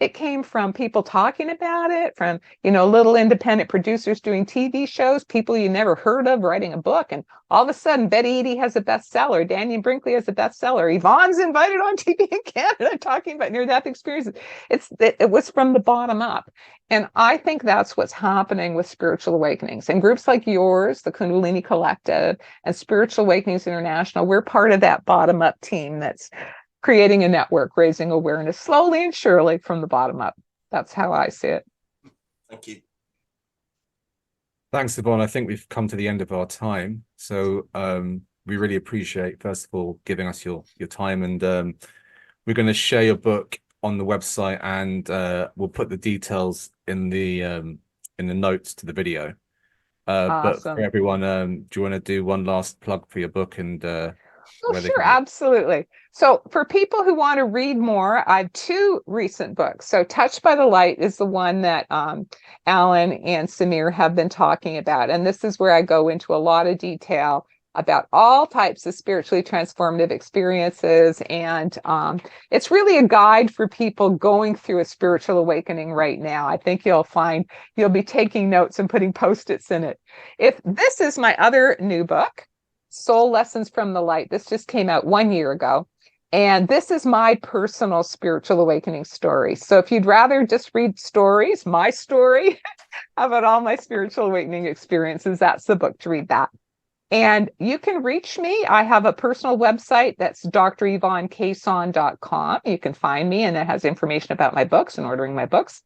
It came from people talking about it, from, little independent producers doing TV shows, people you never heard of writing a book. And all of a sudden, Betty Eadie has a bestseller. Daniel Brinkley has a bestseller. Yvonne's invited on TV in Canada talking about near-death experiences. It was from the bottom up. And I think that's what's happening with spiritual awakenings. And groups like yours, the Kundalini Collective and Spiritual Awakenings International, we're part of that bottom-up team that's creating a network, raising awareness slowly and surely from the bottom up. That's how I see it. Thank you. Thanks, Yvonne. I think we've come to the end of our time. So we really appreciate, first of all, giving us your time. And we're going to share your book on the website, and we'll put the details in the notes to the video. Awesome. But for everyone, do you want to do one last plug for your book and Oh, sure, absolutely. So for people who want to read more, I have 2 recent books. So Touched by the Light is the one that Alan and Samir have been talking about. And this is where I go into a lot of detail about all types of spiritually transformative experiences. And it's really a guide for people going through a spiritual awakening right now. I think you'll find you'll be taking notes and putting Post-its in it. If this is my other new book, Soul Lessons from the Light. This just came out 1 year ago. And this is my personal spiritual awakening story. So if you'd rather just read stories, my story about all my spiritual awakening experiences, that's the book to read that. And you can reach me. I have a personal website that's DrYvonneKason.com. You can find me, and it has information about my books and ordering my books.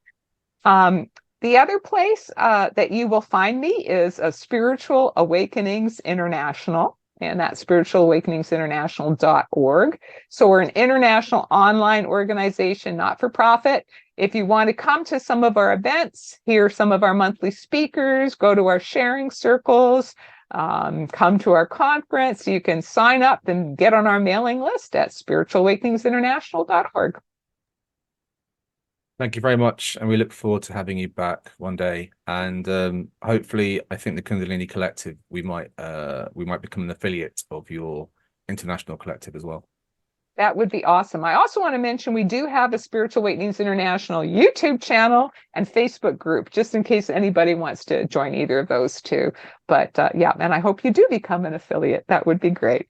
The other place that you will find me is a Spiritual Awakenings International, and that's spiritualawakeningsinternational.org. So we're an international online organization, not for profit. If you want to come to some of our events, hear some of our monthly speakers, go to our sharing circles, come to our conference, you can sign up and get on our mailing list at spiritualawakeningsinternational.org. Thank you very much, and we look forward to having you back one day. And hopefully, I think the Kundalini Collective, we might become an affiliate of your international collective as well. That would be awesome. I also want to mention we do have a Spiritual Awakenings International YouTube channel and Facebook group, just in case anybody wants to join either of those two. But yeah, and I hope you do become an affiliate. That would be great.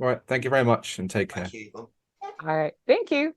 All right. Thank you very much, and take care. Thank you, Yvonne. All right. Thank you.